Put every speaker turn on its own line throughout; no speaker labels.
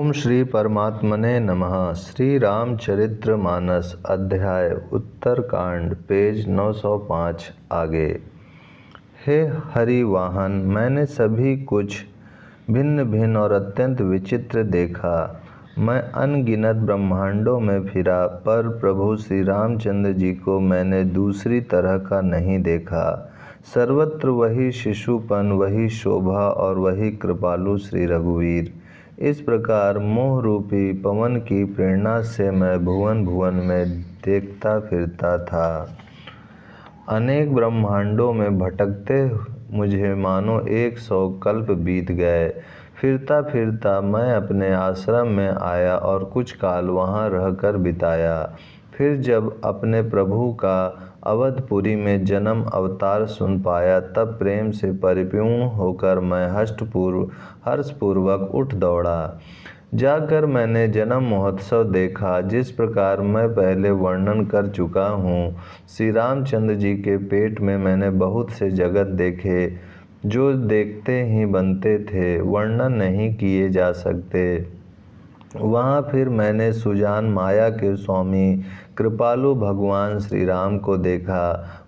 ओम श्री परमात्मने नमः। श्री रामचरितमानस अध्याय उत्तरकांड पेज 905 आगे। हे हरिवाहन, मैंने सभी कुछ भिन्न भिन्न और अत्यंत विचित्र देखा। मैं अनगिनत ब्रह्मांडों में फिरा, पर प्रभु श्री रामचंद्र जी को मैंने दूसरी तरह का नहीं देखा। सर्वत्र वही शिशुपन, वही शोभा और वही कृपालु श्री रघुवीर। इस प्रकार मोह रूपी पवन की प्रेरणा से मैं भुवन भुवन में देखता फिरता था। अनेक ब्रह्मांडों में भटकते मुझे मानो 100 कल्प बीत गए। फिरता फिरता मैं अपने आश्रम में आया और कुछ काल वहाँ रहकर बिताया। फिर जब अपने प्रभु का अवधपुरी में जन्म अवतार सुन पाया, तब प्रेम से परिपूर्ण होकर मैं हर्षपूर्वक उठ दौड़ा। जाकर मैंने जन्म महोत्सव देखा, जिस प्रकार मैं पहले वर्णन कर चुका हूँ। श्री रामचंद्र जी के पेट में मैंने बहुत से जगत देखे, जो देखते ही बनते थे, वर्णन नहीं किए जा सकते। वहाँ फिर मैंने सुजान माया के स्वामी कृपालु भगवान श्री राम को देखा।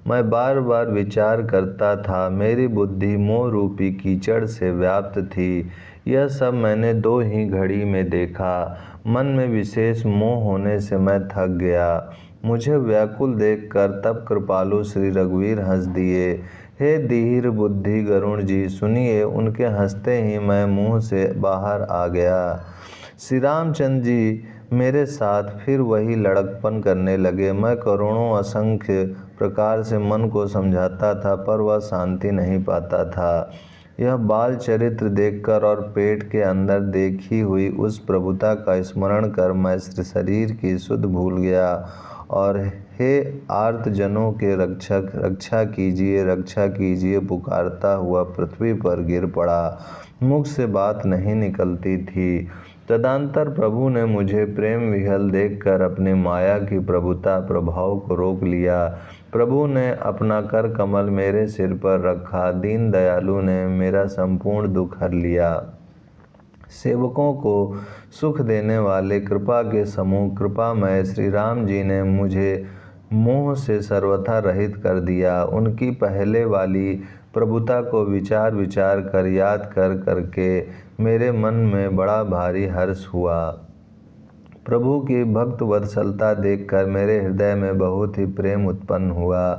मैं बार बार विचार करता था, मेरी बुद्धि मोह रूपी कीचड़ से व्याप्त थी। यह सब मैंने 2 ही घड़ी में देखा। मन में विशेष मोह होने से मैं थक गया। मुझे व्याकुल देखकर तब कृपालु श्री रघुवीर हंस दिए। हे धीर बुद्धि गरुण जी, सुनिए। उनके हंसते ही मैं मुँह से बाहर आ गया। श्री रामचंद्र जी मेरे साथ फिर वही लड़कपन करने लगे। मैं करोड़ों असंख्य प्रकार से मन को समझाता था, पर वह शांति नहीं पाता था। यह बाल चरित्र देखकर और पेट के अंदर देखी हुई उस प्रभुता का स्मरण कर मैं शरीर की सुध भूल गया और हे आर्त जनों के रक्षक, रक्षा कीजिए पुकारता हुआ पृथ्वी पर गिर पड़ा। मुख से बात नहीं निकलती थी। तदंतर प्रभु ने मुझे प्रेम विह्वल देखकर अपनी माया की प्रभुता प्रभाव को रोक लिया। प्रभु ने अपना कर कमल मेरे सिर पर रखा। दीन दयालु ने मेरा संपूर्ण दुख हर लिया। सेवकों को सुख देने वाले कृपा के समूह कृपामय श्री राम जी ने मुझे मोह से सर्वथा रहित कर दिया। उनकी पहले वाली प्रभुता को विचार विचार कर याद करके मेरे मन में बड़ा भारी हर्ष हुआ। प्रभु की भक्त वत्सलता देखकर मेरे हृदय में बहुत ही प्रेम उत्पन्न हुआ।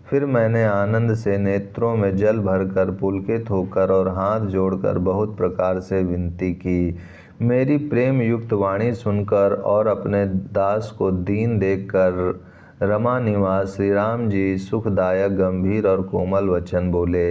फिर मैंने आनंद से नेत्रों में जल भरकर पुलकित होकर और हाथ जोड़कर बहुत प्रकार से विनती की। मेरी प्रेम युक्त वाणी सुनकर और अपने दास को दीन देखकर रमा निवास श्री राम जी सुखदायक गंभीर और कोमल वचन बोले।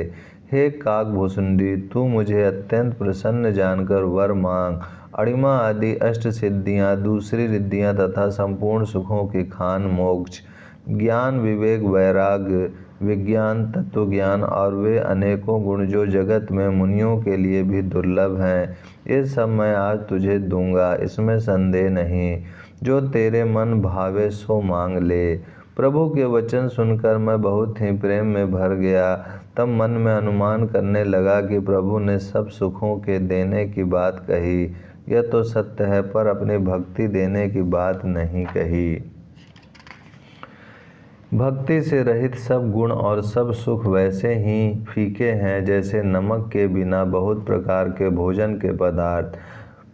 हे काकभुसुंडी, तू मुझे अत्यंत प्रसन्न जानकर वर मांग। अणिमा आदि अष्ट सिद्धियाँ, दूसरी रिद्धियाँ तथा संपूर्ण सुखों की खान मोक्ष, ज्ञान विवेक वैराग्य विज्ञान तत्वज्ञान और वे अनेकों गुण जो जगत में मुनियों के लिए भी दुर्लभ हैं, ये सब मैं आज तुझे दूंगा, इसमें संदेह नहीं। जो तेरे मन भावे सो मांग ले। प्रभु के वचन सुनकर मैं बहुत ही प्रेम में भर गया। तब मन में अनुमान करने लगा कि प्रभु ने सब सुखों के देने की बात कही, यह तो सत्य है, पर अपनी भक्ति देने की बात नहीं कही। भक्ति से रहित सब गुण और सब सुख वैसे ही फीके हैं जैसे नमक के बिना बहुत प्रकार के भोजन के पदार्थ।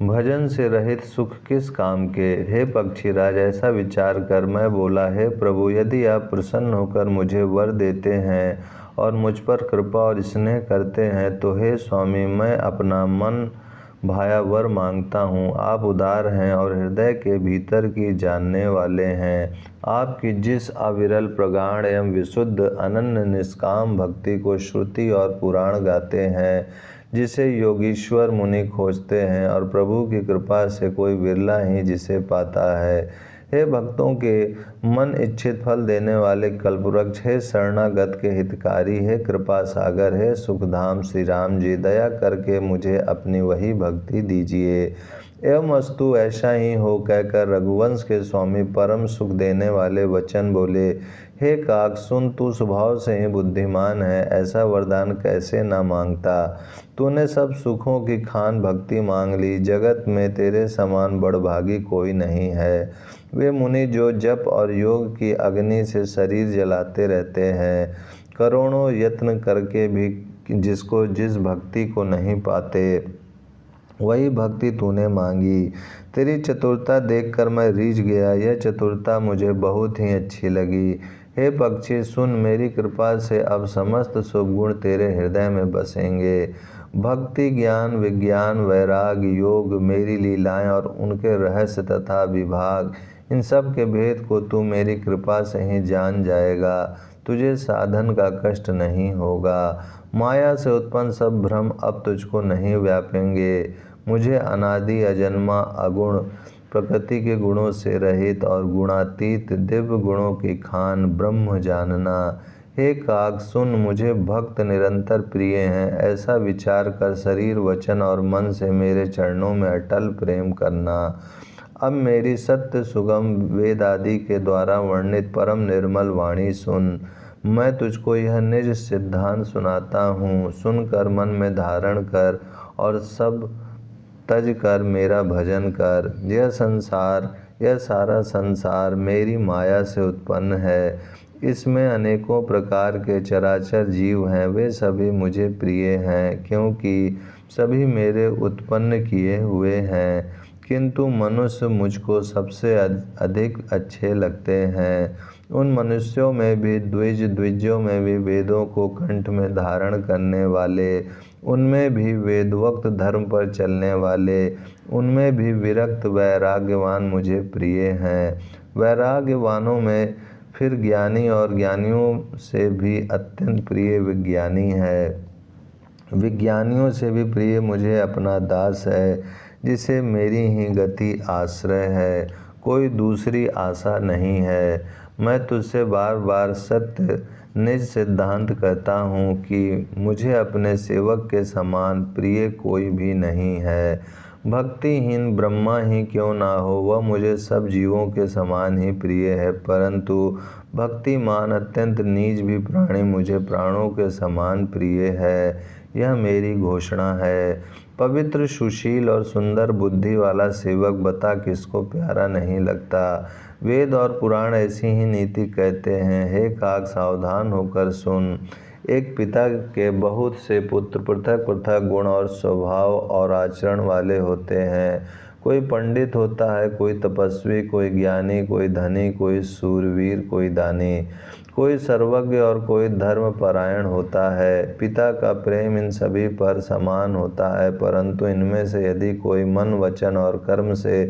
भजन से रहित सुख किस काम के। हे पक्षीराज, ऐसा विचार कर मैं बोला, हे प्रभु, यदि आप प्रसन्न होकर मुझे वर देते हैं और मुझ पर कृपा और स्नेह करते हैं, तो हे स्वामी, मैं अपना मन भाया वर मांगता हूँ। आप उदार हैं और हृदय के भीतर की जानने वाले हैं। आपकी जिस अविरल प्रगाढ़ एवं विशुद्ध अनन्य निष्काम भक्ति को श्रुति और पुराण गाते हैं, जिसे योगीश्वर मुनि खोजते हैं और प्रभु की कृपा से कोई विरला ही जिसे पाता है। हे भक्तों के मन इच्छित फल देने वाले कल्पवृक्ष, हे शरणागत के हितकारी, हे कृपा सागर, हे सुखधाम श्री राम जी, दया करके मुझे अपनी वही भक्ति दीजिए। एवं अस्तु, ऐसा ही हो कहकर रघुवंश के स्वामी परम सुख देने वाले वचन बोले। हे काक, सुन, तू स्वभाव से ही बुद्धिमान है, ऐसा वरदान कैसे न मांगता। तूने सब सुखों की खान भक्ति मांग ली। जगत में तेरे समान बड़भागी कोई नहीं है। वे मुनि जो जप और योग की अग्नि से शरीर जलाते रहते हैं, करोड़ों यत्न करके भी जिसको जिस भक्ति को नहीं पाते, वही भक्ति तूने मांगी। तेरी चतुरता देखकर मैं रीझ गया। यह चतुरता मुझे बहुत ही अच्छी लगी। हे पक्षी, सुन, मेरी कृपा से अब समस्त शुभ गुण तेरे हृदय में बसेंगे। भक्ति, ज्ञान, विज्ञान, वैराग, योग, मेरी लीलाएं और उनके रहस्य तथा विभाग, इन सब के भेद को तू मेरी कृपा से ही जान जाएगा। तुझे साधन का कष्ट नहीं होगा। माया से उत्पन्न सब भ्रम अब तुझको नहीं व्यापेंगे। मुझे अनादि, अजन्मा, अगुण, प्रकृति के गुणों से रहित और गुणातीत दिव्य गुणों की खान ब्रह्म जानना। हे काक, सुन, मुझे भक्त निरंतर प्रिय हैं, ऐसा विचार कर शरीर, वचन और मन से मेरे चरणों में अटल प्रेम करना। अब मेरी सत्य सुगम वेद आदि के द्वारा वर्णित परम निर्मल वाणी सुन। मैं तुझको यह निज सिद्धांत सुनाता हूँ। सुनकर मन में धारण कर और सब तज कर मेरा भजन कर। यह सारा संसार मेरी माया से उत्पन्न है। इसमें अनेकों प्रकार के चराचर जीव हैं। वे सभी मुझे प्रिय हैं, क्योंकि सभी मेरे उत्पन्न किए हुए हैं। किंतु मनुष्य मुझको सबसे अधिक अच्छे लगते हैं। उन मनुष्यों में भी द्विजों में भी वेदों को कंठ में धारण करने वाले, उनमें भी वेदोक्त धर्म पर चलने वाले, उनमें भी विरक्त वैराग्यवान मुझे प्रिय हैं। वैराग्यवानों में फिर ज्ञानी और ज्ञानियों से भी अत्यंत प्रिय विज्ञानी है। विज्ञानियों से भी प्रिय मुझे अपना दास है, जिसे मेरी ही गति आश्रय है, कोई दूसरी आशा नहीं है। मैं तुझसे बार बार सत्य निज सिद्धांत कहता हूँ कि मुझे अपने सेवक के समान प्रिय कोई भी नहीं है। भक्तिहीन ब्रह्मा ही क्यों ना हो, वह मुझे सब जीवों के समान ही प्रिय है, परंतु भक्तिमान अत्यंत नीच भी प्राणी मुझे प्राणों के समान प्रिय है। यह मेरी घोषणा है। पवित्र, सुशील और सुंदर बुद्धि वाला सेवक बता किसको प्यारा नहीं लगता। वेद और पुराण ऐसी ही नीति कहते हैं। हे काक, सावधान होकर सुन। एक पिता के बहुत से पुत्र पृथक पृथक गुण और स्वभाव और आचरण वाले होते हैं। कोई पंडित होता है, कोई तपस्वी, कोई ज्ञानी, कोई धनी, कोई शूरवीर, कोई दानी, कोई सर्वज्ञ और कोई धर्मपरायण होता है। पिता का प्रेम इन सभी पर समान होता है, परंतु इनमें से यदि कोई मन, वचन और कर्म से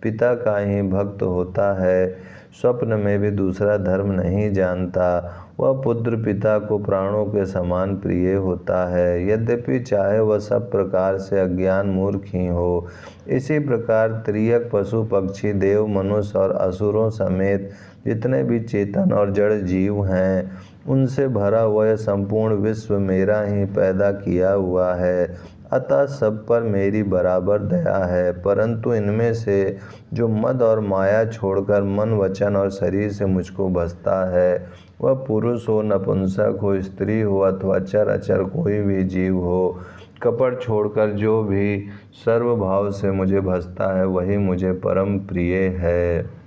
पिता का ही भक्त होता है, स्वप्न में भी दूसरा धर्म नहीं जानता, वह पुत्र पिता को प्राणों के समान प्रिय होता है, यद्यपि चाहे वह सब प्रकार से अज्ञान मूर्ख ही हो। इसी प्रकार त्रियक, पशु, पक्षी, देव, मनुष्य और असुरों समेत जितने भी चेतन और जड़ जीव हैं, उनसे भरा हुआ यह संपूर्ण विश्व मेरा ही पैदा किया हुआ है, अतः सब पर मेरी बराबर दया है। परंतु इनमें से जो मद और माया छोड़कर मन, वचन और शरीर से मुझको भजता है, वह पुरुष हो, नपुंसक हो, स्त्री हो अथवा चर अचर कोई भी जीव हो, कपट छोड़कर जो भी सर्वभाव से मुझे भजता है, वही मुझे परम प्रिय है।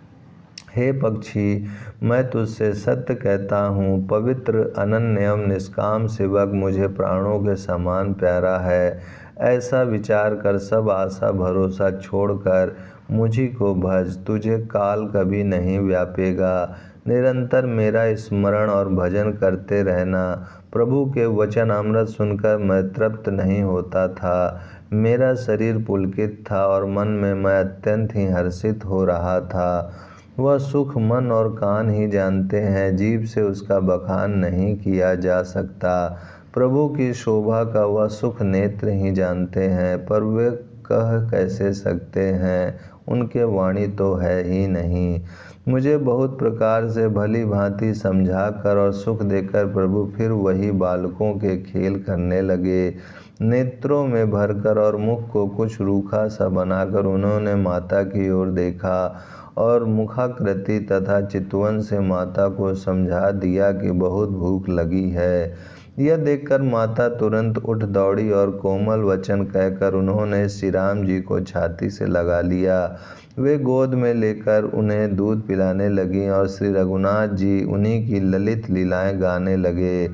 हे पक्षी, मैं तुझसे सत्य कहता हूँ, पवित्र, अनन्य एवं निष्काम सेवक मुझे प्राणों के समान प्यारा है। ऐसा विचार कर सब आशा भरोसा छोड़कर मुझी को भज। तुझे काल कभी नहीं व्यापेगा। निरंतर मेरा स्मरण और भजन करते रहना। प्रभु के वचन अमृत सुनकर मैं तृप्त नहीं होता था। मेरा शरीर पुलकित था और मन में मैं अत्यंत ही हर्षित हो रहा था। वह सुख मन और कान ही जानते हैं, जीभ से उसका बखान नहीं किया जा सकता। प्रभु की शोभा का वह सुख नेत्र ही जानते हैं, पर वे कह कैसे सकते हैं, उनके वाणी तो है ही नहीं। मुझे बहुत प्रकार से भली भांति समझा कर और सुख देकर प्रभु फिर वही बालकों के खेल करने लगे। नेत्रों में भरकर और मुख को कुछ रूखा सा बनाकर उन्होंने माता की ओर देखा और मुखाकृति तथा चितवन से माता को समझा दिया कि बहुत भूख लगी है। यह देखकर माता तुरंत उठ दौड़ी और कोमल वचन कहकर उन्होंने श्री राम जी को छाती से लगा लिया। वे गोद में लेकर उन्हें दूध पिलाने लगीं और श्री रघुनाथ जी उन्हीं की ललित लीलाएं गाने लगे।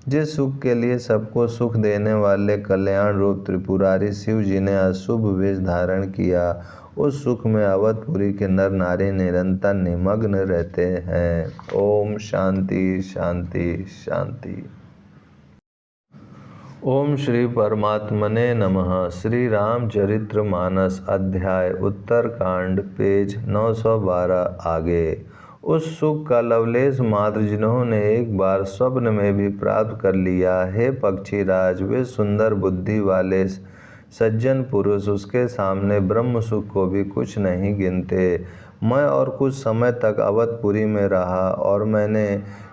जिस सुख के लिए सबको सुख देने वाले कल्याण रूप त्रिपुरारी शिव जी ने अशुभ वेश धारण किया, उस सुख में अवधपुरी के नर नारी निरंतर निमग्न रहते हैं। ओम शांति शांति शांति। ओम श्री परमात्मने नमः। श्री रामचरितमानस अध्याय उत्तरकांड पेज 912 आगे। उस सुख का लवलेश मात्र जिन्होंने एक बार स्वप्न में भी प्राप्त कर लिया, हे पक्षीराज, वे सुंदर बुद्धि वाले सज्जन पुरुष उसके सामने ब्रह्म सुख को भी कुछ नहीं गिनते। मैं और कुछ समय तक अवधपुरी में रहा और मैंने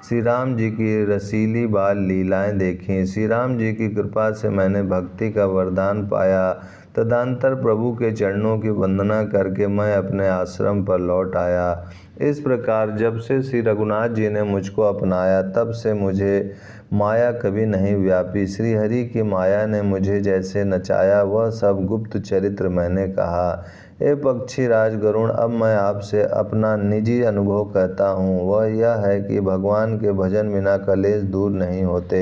श्री राम जी की रसीली बाल लीलाएं देखीं। श्री राम जी की कृपा से मैंने भक्ति का वरदान पाया। तदंतर प्रभु के चरणों की वंदना करके मैं अपने आश्रम पर लौट आया। इस प्रकार जब से श्री रघुनाथ जी ने मुझको अपनाया, तब से मुझे माया कभी नहीं व्यापी। श्री हरि की माया ने मुझे जैसे नचाया, वह सब गुप्त चरित्र मैंने कहा। हे पक्षीराज गरुण, अब मैं आपसे अपना निजी अनुभव कहता हूँ। वह यह है कि भगवान के भजन बिना कलेश दूर नहीं होते।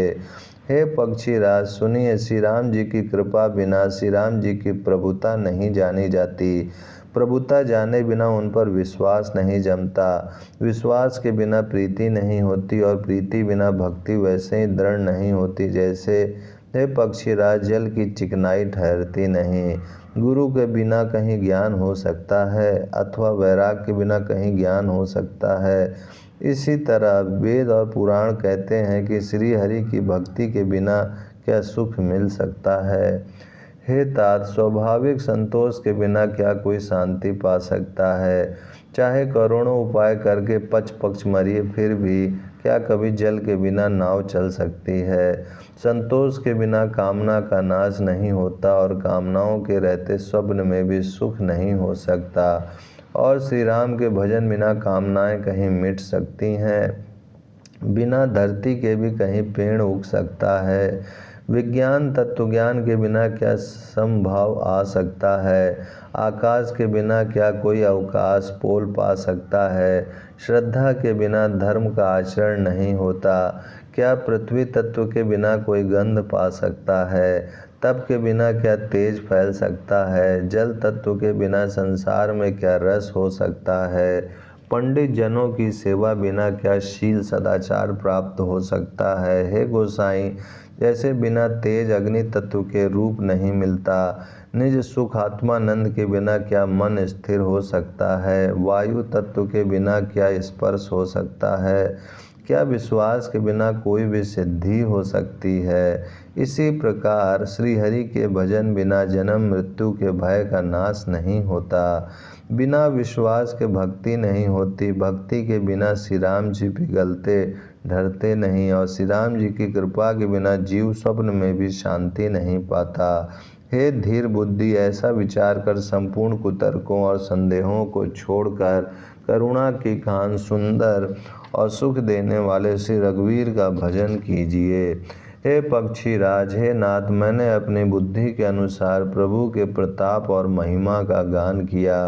हे पक्षीराज सुनिए, श्री राम जी की कृपा बिना श्री राम जी की प्रभुता नहीं जानी जाती। प्रभुता जाने बिना उन पर विश्वास नहीं जमता। विश्वास के बिना प्रीति नहीं होती और प्रीति बिना भक्ति वैसे ही दृढ़ नहीं होती जैसे हे पक्षीराज जल की चिकनाई ठहरती नहीं। गुरु के बिना कहीं ज्ञान हो सकता है अथवा वैराग के बिना कहीं ज्ञान हो सकता है। इसी तरह वेद और पुराण कहते हैं कि श्री हरि की भक्ति के बिना क्या सुख मिल सकता है। हे तात, स्वाभाविक संतोष के बिना क्या कोई शांति पा सकता है। चाहे करोड़ों उपाय करके पक्ष मरिए, फिर भी क्या कभी जल के बिना नाव चल सकती है। संतोष के बिना कामना का नाश नहीं होता और कामनाओं के रहते स्वप्न में भी सुख नहीं हो सकता। और श्री राम के भजन बिना कामनाएं कहीं मिट सकती हैं। बिना धरती के भी कहीं पेड़ उग सकता है। विज्ञान तत्वज्ञान के बिना क्या संभाव आ सकता है। आकाश के बिना क्या कोई अवकाश पोल पा सकता है। श्रद्धा के बिना धर्म का आचरण नहीं होता। क्या पृथ्वी तत्व के बिना कोई गंध पा सकता है। तप के बिना क्या तेज फैल सकता है। जल तत्व के बिना संसार में क्या रस हो सकता है। पंडित जनों की सेवा बिना क्या शील सदाचार प्राप्त हो सकता है। हे गोसाई, जैसे बिना तेज अग्नि तत्व के रूप नहीं मिलता, निज सुख आत्मानंद के बिना क्या मन स्थिर हो सकता है। वायु तत्व के बिना क्या स्पर्श हो सकता है। क्या विश्वास के बिना कोई भी सिद्धि हो सकती है। इसी प्रकार श्री हरि के भजन बिना जन्म मृत्यु के भय का नाश नहीं होता। बिना विश्वास के भक्ति नहीं होती। भक्ति के बिना श्री राम जी पिघलते ढरते नहीं और श्री राम जी की कृपा के बिना जीव स्वप्न में भी शांति नहीं पाता। हे धीर बुद्धि, ऐसा विचार कर संपूर्ण कुतर्कों और संदेहों को छोड़कर करुणा की खान सुंदर और सुख देने वाले श्री रघुवीर का भजन कीजिए। हे पक्षीराज, हे नाथ, मैंने अपनी बुद्धि के अनुसार प्रभु के प्रताप और महिमा का गान किया।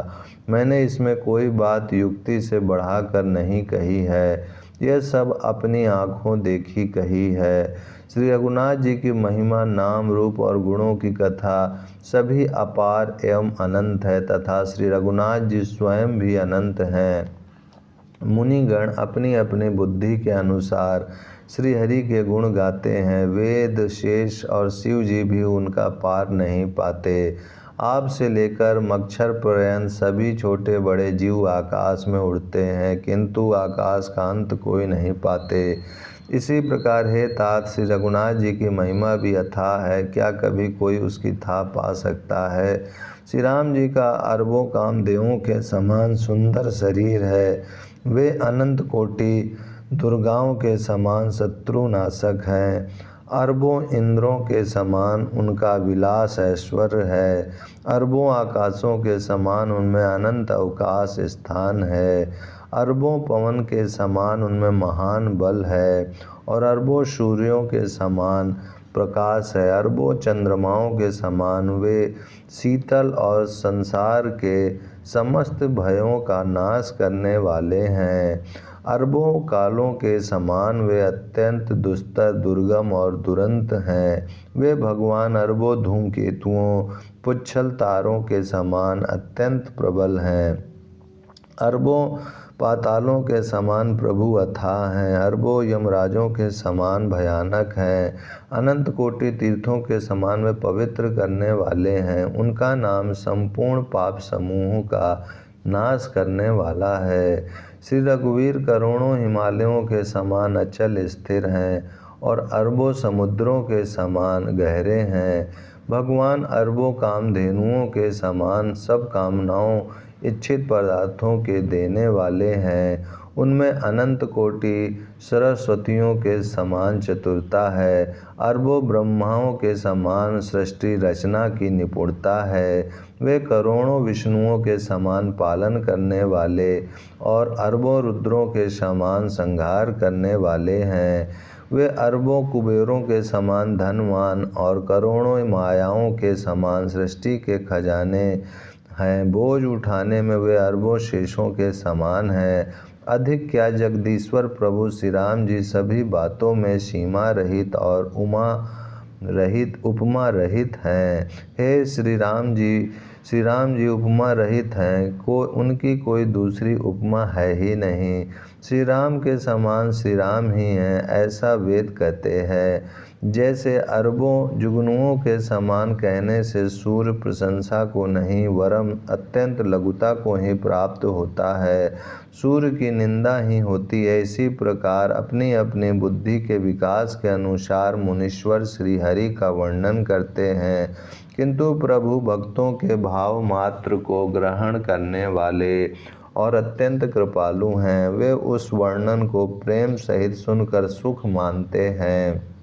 मैंने इसमें कोई बात युक्ति से बढ़ाकर नहीं कही है। यह सब अपनी आँखों देखी कही है। श्री रघुनाथ जी की महिमा, नाम, रूप और गुणों की कथा सभी अपार एवं अनंत है तथा श्री रघुनाथ जी स्वयं भी अनंत हैं। मुनिगण अपनी अपनी बुद्धि के अनुसार श्री हरि के गुण गाते हैं। वेद, शेष और शिव जी भी उनका पार नहीं पाते। आप से लेकर मच्छर पर्यंत सभी छोटे बड़े जीव आकाश में उड़ते हैं, किंतु आकाश का अंत कोई नहीं पाते। इसी प्रकार हे तात, श्री रघुनाथ जी की महिमा भी अथाह है, क्या कभी कोई उसकी था पा सकता है। श्री राम जी का अरबों कामदेवों के समान सुंदर शरीर है। वे अनंत कोटि दुर्गाओं के समान शत्रुनाशक हैं। अरबों इंद्रों के समान उनका विलास ऐश्वर्य है। अरबों आकाशों के समान उनमें अनंत अवकाश स्थान है। अरबों पवन के समान उनमें महान बल है और अरबों सूर्यों के समान प्रकाश है। अरबों चंद्रमाओं के समान वे शीतल और संसार के समस्त भयों का नाश करने वाले हैं। अरबों कालों के समान वे अत्यंत दुस्तर, दुर्गम और दुरंत हैं। वे भगवान अरबों धूमकेतुओं, पुच्छल तारों के समान अत्यंत प्रबल हैं। अरबों पातालों के समान प्रभु अथाह हैं। अरबों यमराजों के समान भयानक हैं। अनंत कोटि तीर्थों के समान वे पवित्र करने वाले हैं। उनका नाम संपूर्ण पाप समूहों का नाश करने वाला है। श्री रघुवीर करोड़ों हिमालयों के समान अचल स्थिर हैं और अरबों समुद्रों के समान गहरे हैं। भगवान अरबों कामधेनुओं के समान सब कामनाओं इच्छित पदार्थों के देने वाले हैं। उनमें अनंत कोटि सरस्वतियों के समान चतुरता है। अरबों ब्रह्माओं के समान सृष्टि रचना की निपुणता है। वे करोड़ों विष्णुओं के समान पालन करने वाले और अरबों रुद्रों के समान संहार करने वाले हैं। वे अरबों कुबेरों के समान धनवान और करोड़ों मायाओं के समान सृष्टि के खजाने हैं। बोझ उठाने में वे अरबों शेषों के समान हैं। अधिक क्या जगदीश्वर प्रभु श्री राम जी सभी बातों में सीमा रहित और उपमा रहित हैं। हे श्री राम जी उपमा रहित हैं। उनकी कोई दूसरी उपमा है ही नहीं। श्री राम के समान श्री राम ही हैं, ऐसा वेद कहते हैं। जैसे अरबों जुगनुओं के समान कहने से सूर्य प्रशंसा को नहीं वरम अत्यंत लघुता को ही प्राप्त होता है, सूर्य की निंदा ही होती है। इसी प्रकार अपनी अपनी बुद्धि के विकास के अनुसार मुनीश्वर श्री हरि का वर्णन करते हैं, किंतु प्रभु भक्तों के भाव मात्र को ग्रहण करने वाले और अत्यंत कृपालु हैं। वे उस वर्णन को प्रेम सहित सुनकर सुख मानते हैं।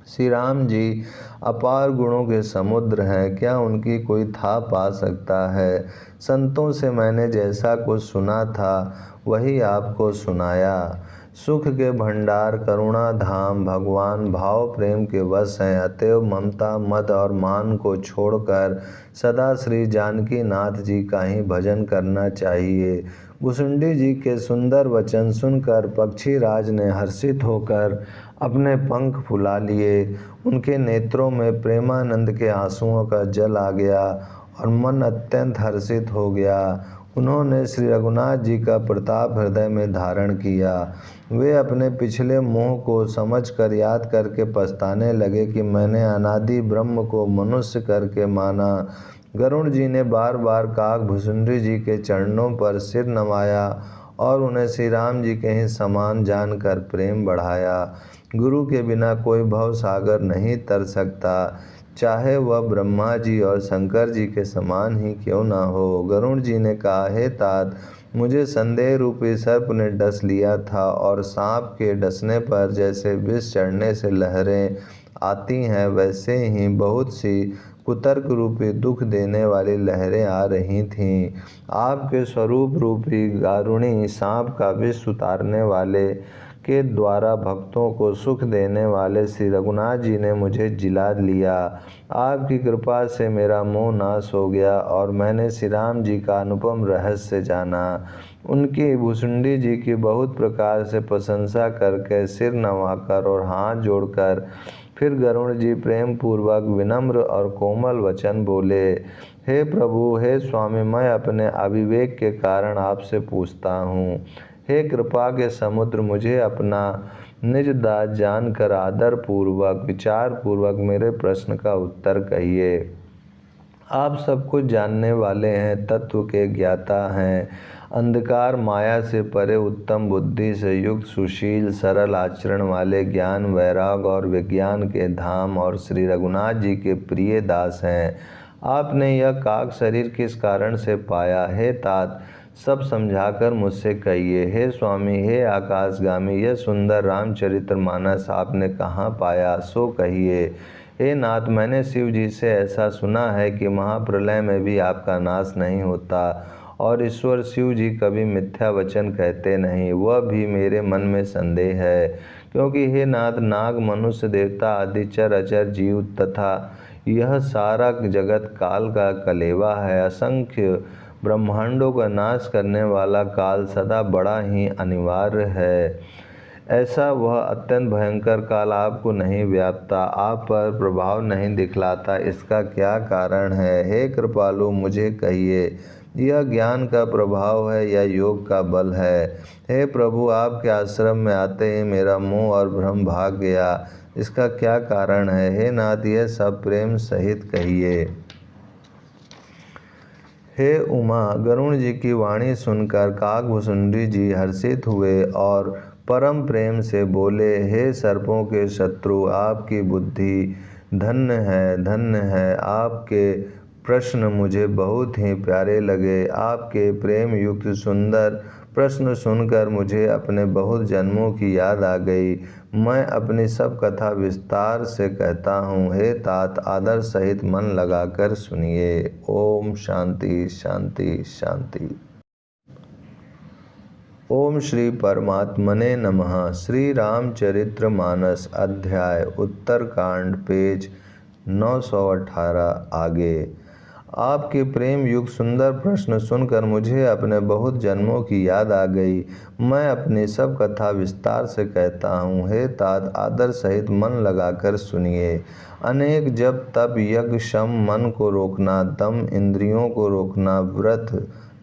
श्री राम जी अपार गुणों के समुद्र हैं, क्या उनकी कोई था पा सकता है। संतों से मैंने जैसा कुछ सुना था वही आपको सुनाया। सुख के भंडार करुणा धाम भगवान भाव प्रेम के वश हैं। अतएव ममता मद और मान को छोड़कर सदा श्री जानकी नाथ जी का ही भजन करना चाहिए। भुसुंडी जी के सुंदर वचन सुनकर पक्षी राज ने हर्षित होकर अपने पंख फुला लिए। उनके नेत्रों में प्रेमानंद के आंसुओं का जल आ गया और मन अत्यंत हर्षित हो गया। उन्होंने श्री रघुनाथ जी का प्रताप हृदय में धारण किया। वे अपने पिछले मोह को समझकर याद करके पछताने लगे कि मैंने अनादि ब्रह्म को मनुष्य करके माना। गरुड़ जी ने बार बार काक भुसुंडी जी के चरणों पर सिर नवाया और उन्हें श्री राम जी के ही समान जानकर प्रेम बढ़ाया। गुरु के बिना कोई भव सागर नहीं तर सकता, चाहे वह ब्रह्मा जी और शंकर जी के समान ही क्यों ना हो। गरुड़ जी ने कहा, हे तात, मुझे संदेह रूपी सर्प ने डस लिया था और सांप के डसने पर जैसे विष चढ़ने से लहरें आती हैं, वैसे ही बहुत सी कुतर्क रूपी दुख देने वाली लहरें आ रही थीं। आपके स्वरूप रूपी गारुणी सांप का विष उतारने वाले के द्वारा भक्तों को सुख देने वाले श्री रघुनाथ जी ने मुझे जिला लिया। आपकी कृपा से मेरा मोह नाश हो गया और मैंने श्री राम जी का अनुपम रहस्य जाना। उनकी भुसुंडी जी की बहुत प्रकार से प्रशंसा करके सिर नवाकर और हाथ जोड़कर फिर गरुड़ जी प्रेम पूर्वक विनम्र और कोमल वचन बोले, हे प्रभु, हे स्वामी, मैं अपने अविवेक के कारण आपसे पूछता हूँ। हे कृपा के समुद्र, मुझे अपना निज दास जानकर आदर पूर्वक विचार पूर्वक मेरे प्रश्न का उत्तर कहिए। आप सब कुछ जानने वाले हैं, तत्व के ज्ञाता हैं, अंधकार माया से परे उत्तम बुद्धि से युक्त सुशील सरल आचरण वाले ज्ञान वैराग और विज्ञान के धाम और श्री रघुनाथ जी के प्रिय दास हैं। आपने यह काक शरीर किस कारण से पाया। हे तात, सब समझाकर मुझसे कहिए। हे स्वामी, हे आकाशगामी, यह सुंदर रामचरितमानस आपने कहाँ पाया, सो कहिए। हे नाथ, मैंने शिव जी से ऐसा सुना है कि महाप्रलय में भी आपका नाश नहीं होता और ईश्वर शिव जी कभी मिथ्या वचन कहते नहीं। वह भी मेरे मन में संदेह है, क्योंकि हे नाथ, नाग, मनुष्य, देवता आदि चर अचर जीव तथा यह सारा जगत काल का कलेवा है। असंख्य ब्रह्मांडों का नाश करने वाला काल सदा बड़ा ही अनिवार्य है। ऐसा वह अत्यंत भयंकर काल आपको नहीं व्यापता, आप पर प्रभाव नहीं दिखलाता, इसका क्या कारण है? हे कृपालु, मुझे कहिए, यह ज्ञान का प्रभाव है या योग का बल है? हे प्रभु, आपके आश्रम में आते ही मेरा मोह और भ्रम भाग गया, इसका क्या कारण है? हे नाथ, यह सब प्रेम सहित कहिए। हे उमा, गरुण जी की वाणी सुनकर काकभुसुंडी जी हर्षित हुए और परम प्रेम से बोले, हे सर्पों के शत्रु, आपकी बुद्धि धन्य है, धन्य है। आपके प्रश्न मुझे बहुत ही प्यारे लगे। आपके प्रेम युक्त सुंदर प्रश्न सुनकर मुझे अपने बहुत जन्मों की याद आ गई। मैं अपनी सब कथा विस्तार से कहता हूँ। हे तात, आदर सहित मन लगाकर सुनिए। ओम शांति शांति शांति। ओम श्री परमात्मने नमः। श्री रामचरितमानस अध्याय उत्तरकांड, पेज 918 आगे। आपके प्रेम युक्त सुंदर प्रश्न सुनकर मुझे अपने बहुत जन्मों की याद आ गई। मैं अपनी सब कथा विस्तार से कहता हूँ। हे तात, आदर सहित मन लगाकर सुनिए। अनेक जप, तप, यज्ञ, शम, मन को रोकना, दम, इंद्रियों को रोकना, व्रत,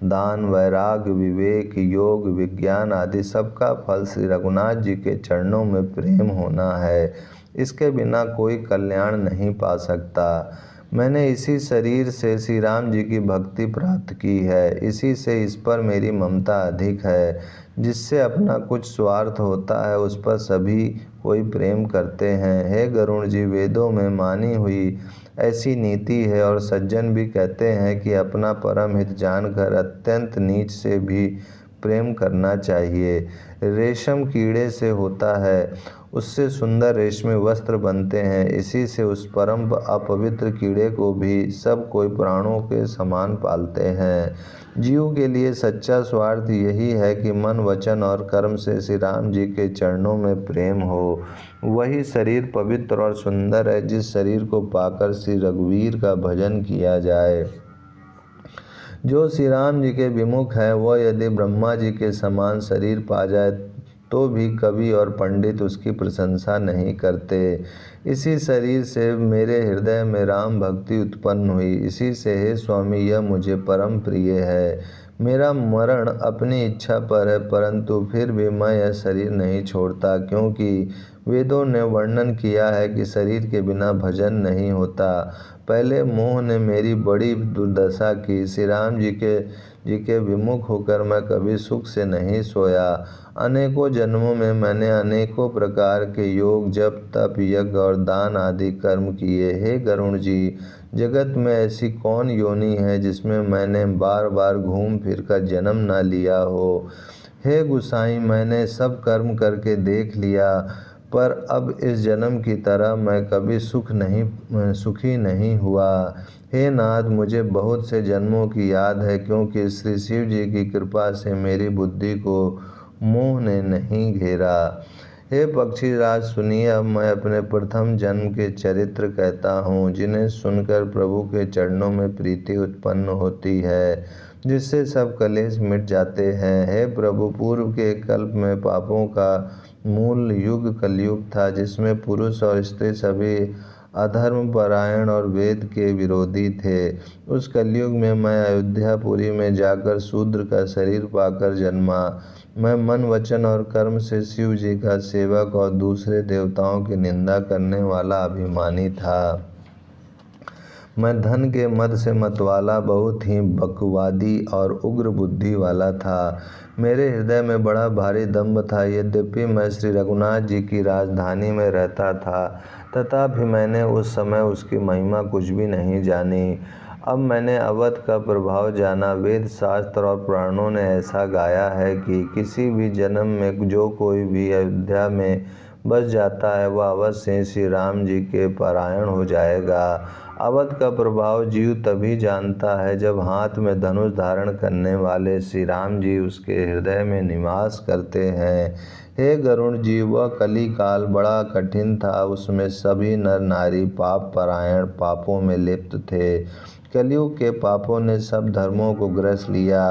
दान, वैराग्य, विवेक, योग, विज्ञान आदि सबका फल श्री रघुनाथ जी के चरणों में प्रेम होना है। इसके बिना कोई कल्याण नहीं पा सकता। मैंने इसी शरीर से श्री राम जी की भक्ति प्राप्त की है, इसी से इस पर मेरी ममता अधिक है। जिससे अपना कुछ स्वार्थ होता है उस पर सभी कोई प्रेम करते हैं। हे गरुण जी, वेदों में मानी हुई ऐसी नीति है और सज्जन भी कहते हैं कि अपना परम हित जानकर अत्यंत नीच से भी प्रेम करना चाहिए। रेशम कीड़े से होता है, उससे सुंदर रेशमी वस्त्र बनते हैं। इसी से उस परम अपवित्र कीड़े को भी सब कोई प्राणों के समान पालते हैं। जीव के लिए सच्चा स्वार्थ यही है कि मन, वचन और कर्म से श्री राम जी के चरणों में प्रेम हो। वही शरीर पवित्र और सुंदर है जिस शरीर को पाकर श्री रघुवीर का भजन किया जाए। जो श्री राम जी के विमुख है वह यदि ब्रह्मा जी के समान शरीर पा जाए तो भी कवि और पंडित उसकी प्रशंसा नहीं करते। इसी शरीर से मेरे हृदय में राम भक्ति उत्पन्न हुई। इसी से हे स्वामी, यह मुझे परम प्रिय है। मेरा मरण अपनी इच्छा पर है, परंतु फिर भी मैं यह शरीर नहीं छोड़ता, क्योंकि वेदों ने वर्णन किया है कि शरीर के बिना भजन नहीं होता। पहले मोह ने मेरी बड़ी दुर्दशा की। श्री राम जी के विमुख होकर मैं कभी सुख से नहीं सोया। अनेकों जन्मों में मैंने अनेकों प्रकार के योग, जप, तप, यज्ञ और दान आदि कर्म किए। हे गरुण जी, जगत में ऐसी कौन योनि है जिसमें मैंने बार बार घूम फिर कर जन्म न लिया हो। हे गुसाई, मैंने सब कर्म करके देख लिया, पर अब इस जन्म की तरह मैं कभी सुखी नहीं हुआ। हे नाथ, मुझे बहुत से जन्मों की याद है, क्योंकि श्री शिव जी की कृपा से मेरी बुद्धि को मोह ने नहीं घेरा। हे पक्षीराज, सुनिए, अब मैं अपने प्रथम जन्म के चरित्र कहता हूँ, जिन्हें सुनकर प्रभु के चरणों में प्रीति उत्पन्न होती है, जिससे सब कलेश मिट जाते हैं। हे प्रभु, पूर्व के कल्प में पापों का मूल युग कलयुग था, जिसमें पुरुष और स्त्री सभी अधर्म परायण और वेद के विरोधी थे। उस कलयुग में मैं अयोध्यापुरी में जाकर शूद्र का शरीर पाकर जन्मा। मैं मन, वचन और कर्म से शिव जी का सेवक और दूसरे देवताओं की निंदा करने वाला अभिमानी था। मैं धन के मद से मतवाला, बहुत ही बकवादी और उग्र बुद्धि वाला था। मेरे हृदय में बड़ा भारी दंभ था। यद्यपि मैं श्री रघुनाथ जी की राजधानी में रहता था, तथापि मैंने उस समय उसकी महिमा कुछ भी नहीं जानी। अब मैंने अवध का प्रभाव जाना। वेद शास्त्र और पुराणों ने ऐसा गाया है कि किसी भी जन्म में जो कोई भी अयोध्या में बस जाता है वह अवश्य ही श्री राम जी के पारायण हो जाएगा। अवध का प्रभाव जीव तभी जानता है जब हाथ में धनुष धारण करने वाले श्री राम जी उसके हृदय में निवास करते हैं। हे गरुण जी, वह कली काल बड़ा कठिन था। उसमें सभी नर नारी पाप परायण पापों में लिप्त थे। कलयुग के पापों ने सब धर्मों को ग्रस लिया।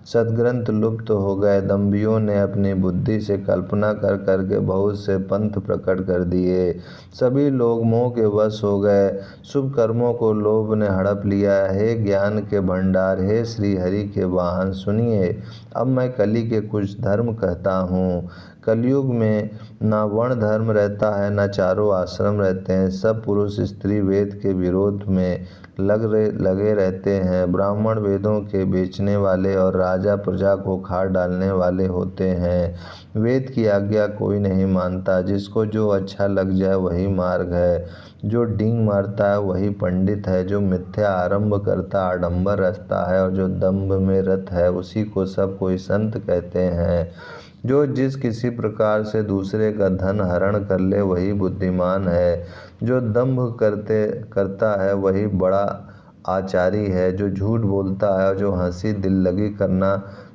सद्ग्रंथ लुप्त हो गए। दंभियों ने अपनी बुद्धि से कल्पना कर करके बहुत से पंथ प्रकट कर दिए। सभी लोग मोह के वश हो गए। शुभ कर्मों को लोभ ने हड़प लिया। हे ज्ञान के भंडार, हे श्री हरि के वाहन, सुनिए अब मैं कली के कुछ धर्म कहता हूँ। कलयुग में ना वर्ण धर्म रहता है, ना चारों आश्रम रहते हैं। सब पुरुष स्त्री वेद के विरोध में लगे रहते हैं। ब्राह्मण वेदों के बेचने वाले और राजा प्रजा को खार डालने वाले होते हैं। वेद की आज्ञा कोई नहीं मानता। जिसको जो अच्छा लग जाए वही मार्ग है। जो डींग मारता है वही पंडित है। जो मिथ्या आरंभ करता आडंबर रचता है और जो दंभ में रत है उसी को सब कोई संत कहते हैं। जो जिस किसी प्रकार से दूसरे का धन हरण कर ले वही बुद्धिमान है। जो दंभ करता है वही बड़ा आचारी है। जो झूठ बोलता है और जो हंसी दिल लगी करना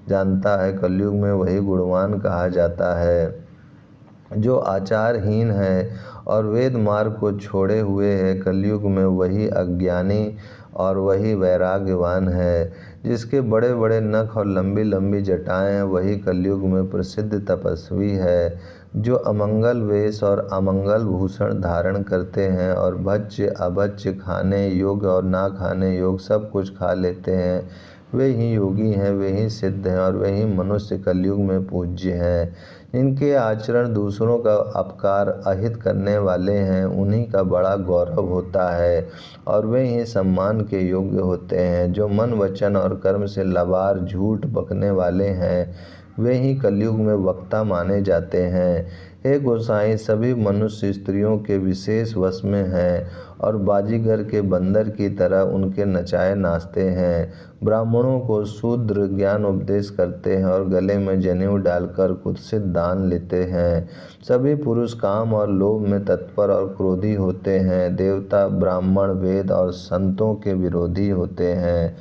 जानता है कलयुग में वही गुणवान कहा जाता है। जो आचारहीन है और वेद मार्ग को छोड़े हुए है कलयुग में वही अज्ञानी और वही वैराग्यवान है। जिसके बड़े बड़े नख और लंबी लंबी जटाएं हैं वही कलयुग में प्रसिद्ध तपस्वी है। जो अमंगल वेश और अमंगल भूषण धारण करते हैं और भक्ष्य अभक्ष्य खाने योग्य और ना खाने योग्य सब कुछ खा लेते हैं वे ही योगी हैं, वे ही सिद्ध हैं और वे ही मनुष्य कलयुग में पूज्य हैं। इनके आचरण दूसरों का अपकार अहित करने वाले हैं उन्हीं का बड़ा गौरव होता है और वे ही सम्मान के योग्य होते हैं। जो मन वचन और कर्म से लबार झूठ बकने वाले हैं वे ही कलयुग में वक्ता माने जाते हैं। हे गोसाई, सभी मनुष्य स्त्रियों के विशेष वश में हैं और बाजीगर के बंदर की तरह उनके नचाए नाचते हैं। ब्राह्मणों को शूद्र ज्ञान उपदेश करते हैं और गले में जनेऊ डालकर कुत्सित दान लेते हैं। सभी पुरुष काम और लोभ में तत्पर और क्रोधी होते हैं। देवता ब्राह्मण वेद और संतों के विरोधी होते हैं।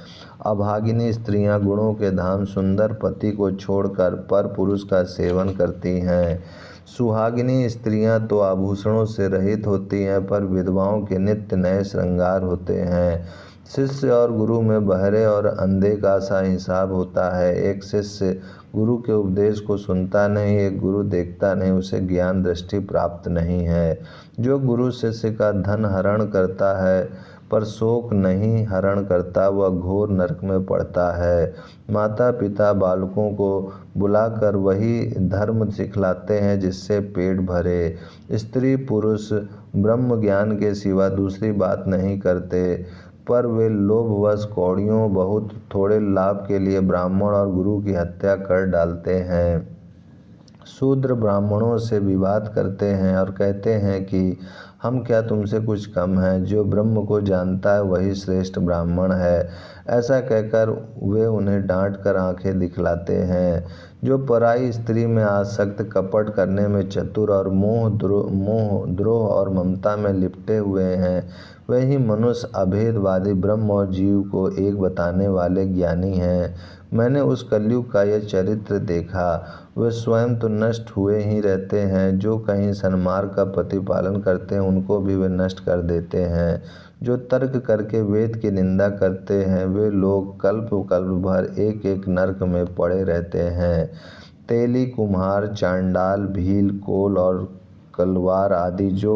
अभागिनी स्त्रियां गुणों के धाम सुंदर पति को छोड़कर पर पुरुष का सेवन करती हैं। सुहागिनी स्त्रियां तो आभूषणों से रहित होती हैं पर विधवाओं के नित्य नए श्रृंगार होते हैं। शिष्य और गुरु में बहरे और अंधे का सा हिसाब होता है। एक शिष्य गुरु के उपदेश को सुनता नहीं, एक गुरु देखता नहीं, उसे ज्ञान दृष्टि प्राप्त नहीं है। जो गुरु शिष्य का धन हरण करता है पर शोक नहीं हरण करता वह घोर नरक में पड़ता है। माता पिता बालकों को बुलाकर वही धर्म सिखलाते हैं जिससे पेट भरे। स्त्री पुरुष ब्रह्म ज्ञान के सिवा दूसरी बात नहीं करते पर वे लोभवश कौड़ियों बहुत थोड़े लाभ के लिए ब्राह्मण और गुरु की हत्या कर डालते हैं। शूद्र ब्राह्मणों से विवाद करते हैं और कहते हैं कि हम क्या तुमसे कुछ कम हैं। जो ब्रह्म को जानता है वही श्रेष्ठ ब्राह्मण है। ऐसा कहकर वे उन्हें डांट कर आंखें दिखलाते हैं। जो पराई स्त्री में आसक्त कपट करने में चतुर और मोह द्रोह और ममता में लिपटे हुए हैं वे ही मनुष्य अभेदवादी ब्रह्म और जीव को एक बताने वाले ज्ञानी हैं। मैंने उस कलयुग का यह चरित्र देखा। वे स्वयं तो नष्ट हुए ही रहते हैं। जो कहीं सन्मार्ग का प्रतिपालन करते हैं उनको भी वे नष्ट कर देते हैं। जो तर्क करके वेद की निंदा करते हैं वे लोग कल्प भर एक एक नरक में पड़े रहते हैं। तेली कुम्हार चांडाल भील कोल और कलवार आदि जो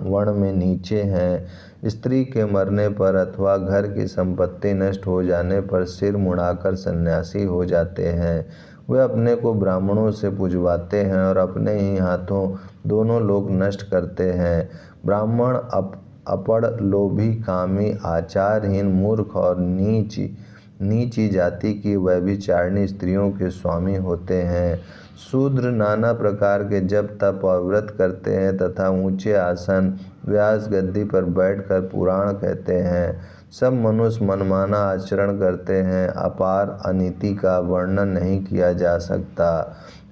वर्ण में नीचे हैं स्त्री के मरने पर अथवा घर की संपत्ति नष्ट हो जाने पर सिर मुड़ाकर सन्यासी हो जाते हैं। वे अपने को ब्राह्मणों से पुजवाते हैं और अपने ही हाथों दोनों लोग नष्ट करते हैं। ब्राह्मण अपड़ लोभी कामी आचारहीन मूर्ख और नीची जाति की व्यभिचारिणी स्त्रियों के स्वामी होते हैं। शूद्र नाना प्रकार के जप तप और व्रत करते हैं तथा ऊंचे आसन व्यास गद्दी पर बैठकर पुराण कहते हैं। सब मनुष्य मनमाना आचरण करते हैं। अपार अनीति का वर्णन नहीं किया जा सकता।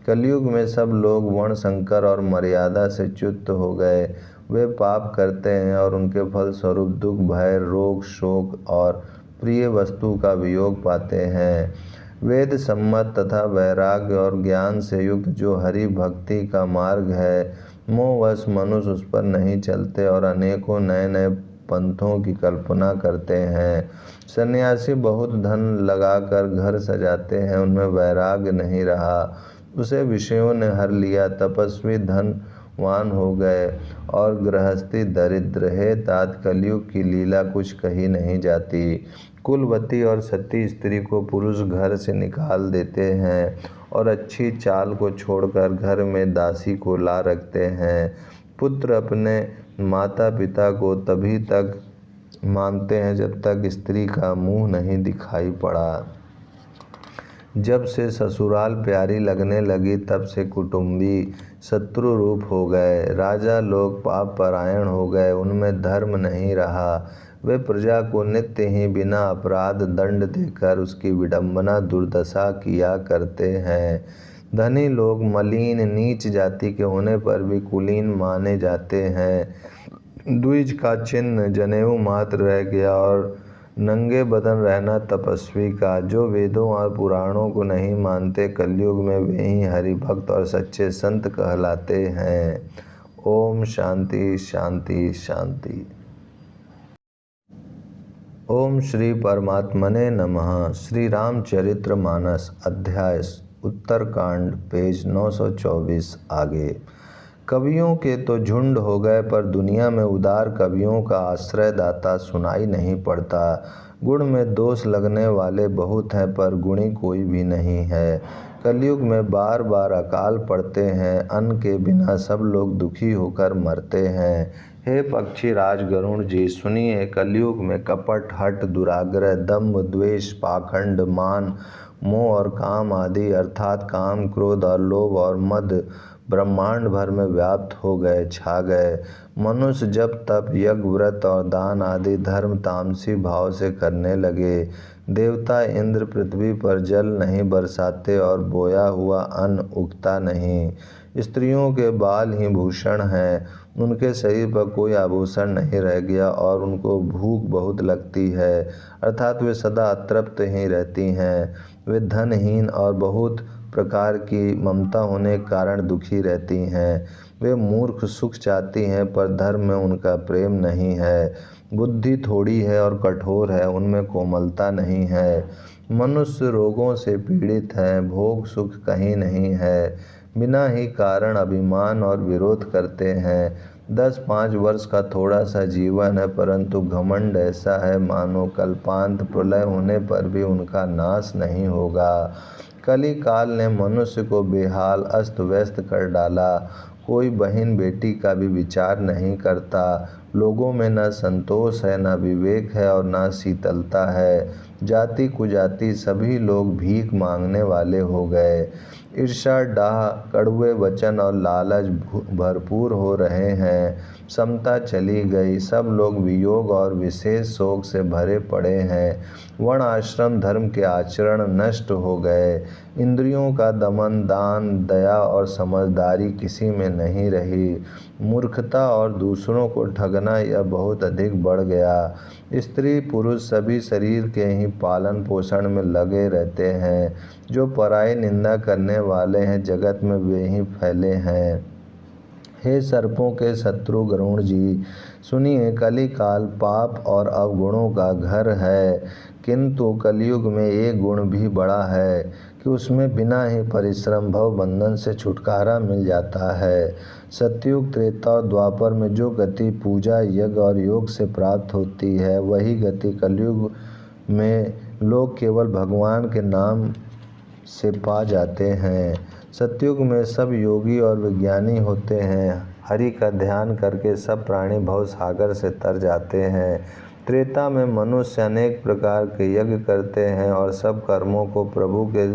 कलयुग में सब लोग वर्ण संकर और मर्यादा से च्युत हो गए। वे पाप करते हैं और उनके फलस्वरूप दुख, भय, रोग, शोक और प्रिय वस्तु का वियोग पाते हैं। वेद सम्मत तथा वैराग्य और ज्ञान से युक्त जो हरि भक्ति का मार्ग है, मोहवश मनुष्य उस पर नहीं चलते और अनेकों नए नए पंथों की कल्पना करते हैं। सन्यासी बहुत धन लगाकर घर सजाते हैं, उनमें वैराग्य नहीं रहा, उसे विषयों ने हर लिया। तपस्वी धनवान हो गए और गृहस्थी दरिद्र। हे तात, कलयुग की लीला कुछ कही नहीं जाती। कुलवती और सती स्त्री को पुरुष घर से निकाल देते हैं और अच्छी चाल को छोड़कर घर में दासी को ला रखते हैं। पुत्र अपने माता पिता को तभी तक मानते हैं जब तक स्त्री का मुंह नहीं दिखाई पड़ा। जब से ससुराल प्यारी लगने लगी तब से कुटुंबी शत्रु रूप हो गए। राजा लोग पाप परायण हो गए, उनमें धर्म नहीं रहा। वे प्रजा को नित्य ही बिना अपराध दंड देकर उसकी विडंबना दुर्दशा किया करते हैं। धनी लोग मलिन नीच जाति के होने पर भी कुलीन माने जाते हैं। द्विज का चिन्ह जनेऊ मात्र रह गया और नंगे बदन रहना तपस्वी का। जो वेदों और पुराणों को नहीं मानते, कलयुग में वे ही हरि भक्त और सच्चे संत कहलाते हैं। ओम शांति शांति शांति। ओम श्री परमात्मने नमः। श्री रामचरित्र मानस अध्याय उत्तरकांड पेज 924 आगे। कवियों के तो झुंड हो गए पर दुनिया में उदार कवियों का आश्रयदाता सुनाई नहीं पड़ता। गुण में दोष लगने वाले बहुत हैं पर गुणी कोई भी नहीं है। कलयुग में बार बार अकाल पड़ते हैं, अन्न के बिना सब लोग दुखी होकर मरते हैं। हे पक्षी राज गरुण जी, सुनिए, कलयुग में कपट, हठ, दुराग्रह, दंभ, द्वेष, पाखंड, मान, मोह और काम आदि अर्थात काम, क्रोध और लोभ और मद ब्रह्मांड भर में व्याप्त हो गए, छा गए। मनुष्य जब तप, यज्ञ, व्रत और दान आदि धर्म तामसी भाव से करने लगे, देवता इंद्र पृथ्वी पर जल नहीं बरसाते और बोया हुआ अन्न उगता नहीं। स्त्रियों के बाल ही भूषण हैं, उनके शरीर पर कोई आभूषण नहीं रह गया और उनको भूख बहुत लगती है, अर्थात वे सदा अतृप्त ही रहती हैं। वे धनहीन और बहुत प्रकार की ममता होने के कारण दुखी रहती हैं। वे मूर्ख सुख चाहती हैं पर धर्म में उनका प्रेम नहीं है। बुद्धि थोड़ी है और कठोर है, उनमें कोमलता नहीं है। मनुष्य रोगों से पीड़ित हैं, भोग सुख कहीं नहीं है। बिना ही कारण अभिमान और विरोध करते हैं। 10-5 वर्ष का थोड़ा सा जीवन है, परंतु घमंड ऐसा है मानो कल्पांत प्रलय होने पर भी उनका नाश नहीं होगा। कली काल ने मनुष्य को बेहाल अस्त व्यस्त कर डाला। कोई बहन बेटी का भी विचार नहीं करता। लोगों में न संतोष है, न विवेक है और न शीतलता है। जाति कुजाति सभी लोग भीख मांगने वाले हो गए। ईर्ष्या, डाह, कड़वे वचन और लालच भरपूर हो रहे हैं। समता चली गई, सब लोग वियोग और विशेष शोक से भरे पड़े हैं। वर्ण आश्रम धर्म के आचरण नष्ट हो गए। इंद्रियों का दमन, दान, दया और समझदारी किसी में नहीं रही। मूर्खता और दूसरों को ठगना यह बहुत अधिक बढ़ गया। स्त्री पुरुष सभी शरीर के ही पालन पोषण में लगे रहते हैं। जो पराई निंदा करने वाले हैं, जगत में वे ही फैले हैं। हे सर्पों के शत्रु गरुण जी, सुनिए, कली काल पाप और अवगुणों का घर है, किंतु कलयुग में एक गुण भी बड़ा है कि उसमें बिना ही परिश्रम भव बंधन से छुटकारा मिल जाता है। सतयुग, त्रेता और द्वापर में जो गति पूजा, यज्ञ और योग से प्राप्त होती है, वही गति कलयुग में लोग केवल भगवान के नाम से पा जाते हैं। सतयुग में सब योगी और विज्ञानी होते हैं। हरि का ध्यान करके सब प्राणी भव सागर से तर जाते हैं। त्रेता में मनुष्य अनेक प्रकार के यज्ञ करते हैं और सब कर्मों को प्रभु के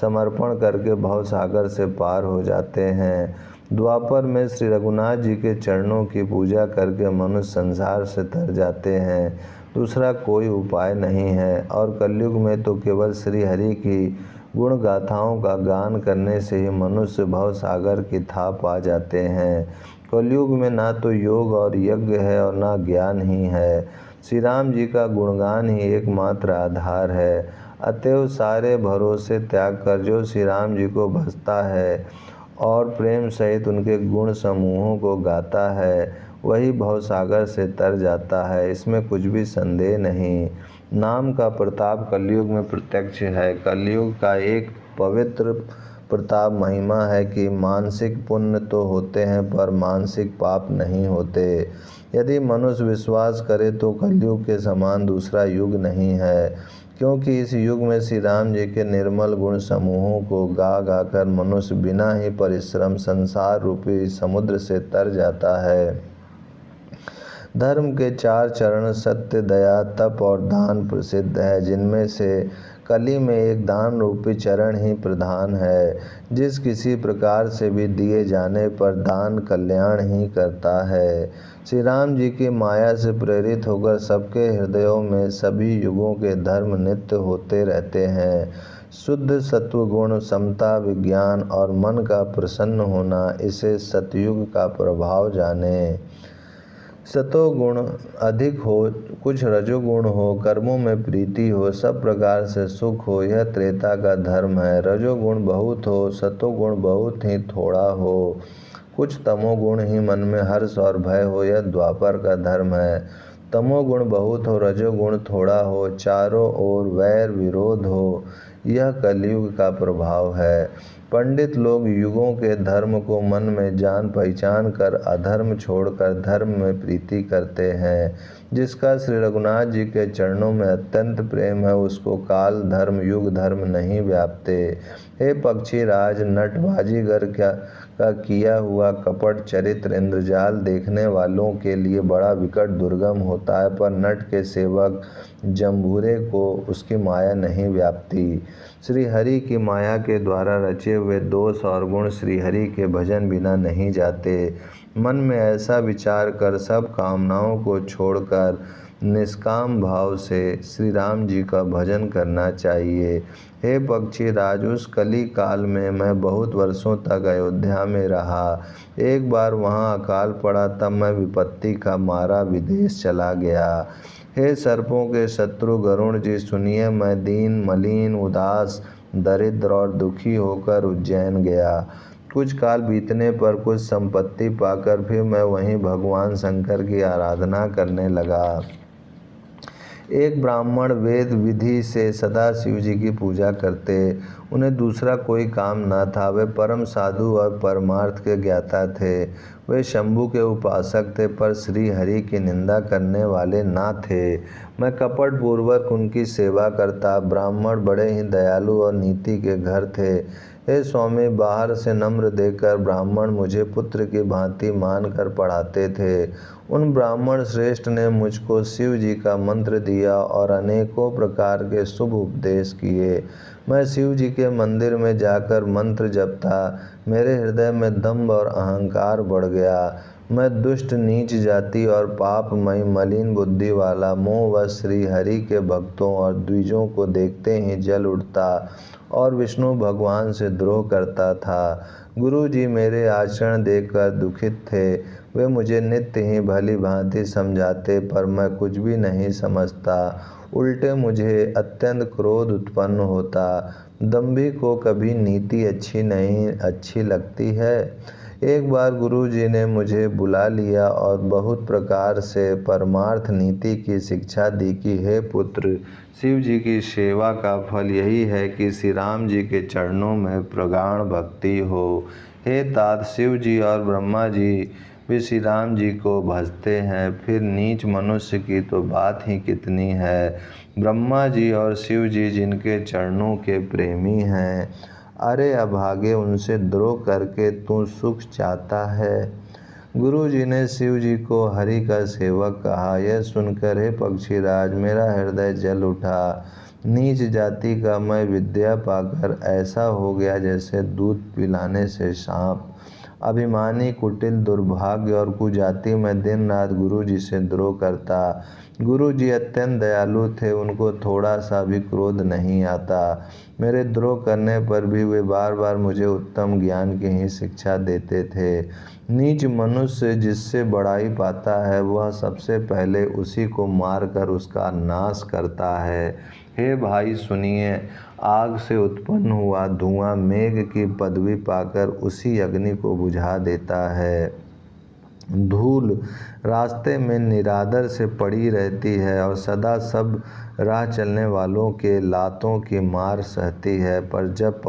समर्पण करके भव सागर से पार हो जाते हैं। द्वापर में श्री रघुनाथ जी के चरणों की पूजा करके मनुष्य संसार से तर जाते हैं। दूसरा कोई उपाय नहीं है। और कलयुग में तो केवल श्री हरि की गुण गाथाओं का गान करने से ही मनुष्य भव सागर की था पा जाते हैं। कलयुग में ना तो योग और यज्ञ है और ना ज्ञान ही है। श्री राम जी का गुणगान ही एकमात्र आधार है। अतएव सारे भरोसे त्याग कर जो श्री राम जी को भजता है और प्रेम सहित उनके गुण समूहों को गाता है, वही भवसागर से तर जाता है। इसमें कुछ भी संदेह नहीं। नाम का प्रताप कलयुग में प्रत्यक्ष है। कलयुग का एक पवित्र प्रताप महिमा है कि मानसिक पुण्य तो होते हैं पर मानसिक पाप नहीं होते। यदि मनुष्य विश्वास करे तो कलयुग के समान दूसरा युग नहीं है, क्योंकि इस युग में श्री राम जी के निर्मल गुण समूहों को गा गा कर मनुष्य बिना ही परिश्रम संसार रूपी समुद्र से तर जाता है। धर्म के 4 चरण सत्य, दया, तप और दान प्रसिद्ध है, जिनमें से कली में एक दान रूपी चरण ही प्रधान है। जिस किसी प्रकार से भी दिए जाने पर दान कल्याण ही करता है। श्री राम जी की माया से प्रेरित होकर सबके हृदयों में सभी युगों के धर्म नित्य होते रहते हैं। शुद्ध सत्व गुण, समता, विज्ञान और मन का प्रसन्न होना, इसे सतयुग का प्रभाव जाने। सतोगुण अधिक हो, कुछ रजोगुण हो, कर्मों में प्रीति हो, सब प्रकार से सुख हो, यह त्रेता का धर्म है। रजोगुण बहुत हो, सतोगुण बहुत ही थोड़ा हो, कुछ तमोगुण ही मन में हर्ष और भय हो, यह द्वापर का धर्म है। तमोगुण बहुत हो, रजोगुण थोड़ा हो, चारों ओर वैर विरोध हो, यह कलयुग का प्रभाव है। पंडित लोग युगों के धर्म को मन में जान पहचान कर अधर्म छोड़कर धर्म में प्रीति करते हैं। जिसका श्री रघुनाथ जी के चरणों में अत्यंत प्रेम है, उसको काल धर्म युग धर्म नहीं व्यापते। हे पक्षी राज, नट बाजीगर का किया हुआ कपट चरित्र इंद्रजाल देखने वालों के लिए बड़ा विकट दुर्गम होता है, पर नट के सेवक जम्बूरे को उसकी माया नहीं व्यापती। श्री हरि की माया के द्वारा रचे हुए दोष और गुण श्री हरि के भजन बिना नहीं जाते। मन में ऐसा विचार कर सब कामनाओं को छोड़कर निष्काम भाव से श्री राम जी का भजन करना चाहिए। हे पक्षी राज, उस कली काल में मैं बहुत वर्षों तक अयोध्या में रहा। एक बार वहाँ अकाल पड़ा, तब मैं विपत्ति का मारा विदेश चला गया। हे सर्पों के शत्रु गरुण जी, सुनिए, मैं दीन, मलिन, उदास, दरिद्र और दुखी होकर उज्जैन गया। कुछ काल बीतने पर कुछ संपत्ति पाकर फिर मैं वहीं भगवान शंकर की आराधना करने लगा। एक ब्राह्मण वेद विधि से सदा शिव जी की पूजा करते। उन्हें दूसरा कोई काम न था। वे परम साधु और परमार्थ के ज्ञाता थे। वे शंभु के उपासक थे, पर श्री हरि की निंदा करने वाले ना थे। मैं कपट पूर्वक उनकी सेवा करता। ब्राह्मण बड़े ही दयालु और नीति के घर थे। हे स्वामी, बाहर से नम्र देखकर ब्राह्मण मुझे पुत्र की भांति मानकर पढ़ाते थे। उन ब्राह्मण श्रेष्ठ ने मुझको शिव जी का मंत्र दिया और अनेकों प्रकार के शुभ उपदेश किए। मैं शिव जी के मंदिर में जाकर मंत्र जपता। मेरे हृदय में दंभ और अहंकार बढ़ गया। मैं दुष्ट, नीच जाति और पापमय मलिन बुद्धि वाला मोहवश श्री हरि के भक्तों और द्विजों को देखते ही जल उठता और विष्णु भगवान से द्रोह करता था। गुरु जी मेरे आचरण देखकर दुखित थे। वे मुझे नित्य ही भली भांति समझाते, पर मैं कुछ भी नहीं समझता। उल्टे मुझे अत्यंत क्रोध उत्पन्न होता। दंभी को कभी नीति अच्छी लगती है। एक बार गुरु जी ने मुझे बुला लिया और बहुत प्रकार से परमार्थ नीति की शिक्षा दी कि हे पुत्र, शिव जी की सेवा का फल यही है कि श्री राम जी के चरणों में प्रगाढ़ भक्ति हो। हे तात, शिव जी और ब्रह्मा जी भी श्री राम जी को भजते हैं, फिर नीच मनुष्य की तो बात ही कितनी है। ब्रह्मा जी और शिव जी जिनके चरणों के प्रेमी हैं, अरे अभागे, उनसे द्रोह करके तू सुख चाहता है। गुरु जी ने शिव जी को हरि का सेवक कहा। यह सुनकर हे पक्षीराज, मेरा हृदय जल उठा। नीच जाति का मैं विद्या पाकर ऐसा हो गया जैसे दूध पिलाने से सांप। अभिमानी, कुटिल, दुर्भाग्य और कुजाति मैं दिन रात गुरुजी से द्रोह करता। गुरुजी अत्यंत दयालु थे, उनको थोड़ा सा भी क्रोध नहीं आता। मेरे द्रोह करने पर भी वे बार बार मुझे उत्तम ज्ञान की ही शिक्षा देते थे। नीच मनुष्य जिससे बड़ाई पाता है वह सबसे पहले उसी को मारकर उसका नाश करता है। हे भाई सुनिए, आग से उत्पन्न हुआ धुआं मेघ की पदवी पाकर उसी अग्नि को बुझा देता है। धूल रास्ते में निरादर से पड़ी रहती है और सदा सब राह चलने वालों के लातों की मार सहती है, पर जब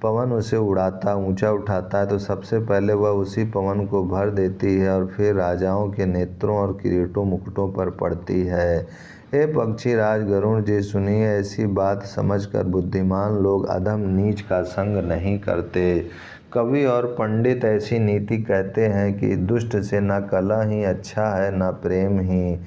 पवन उसे उड़ाता ऊंचा उठाता है तो सबसे पहले वह उसी पवन को भर देती है और फिर राजाओं के नेत्रों और किरीटों मुकुटों पर पड़ती है। हे पक्षी राज गरुण जी, सुनिए, ऐसी बात समझकर बुद्धिमान लोग अधम नीच का संग नहीं करते। कवि और पंडित ऐसी नीति कहते हैं कि दुष्ट से न कलह ही अच्छा है न प्रेम ही।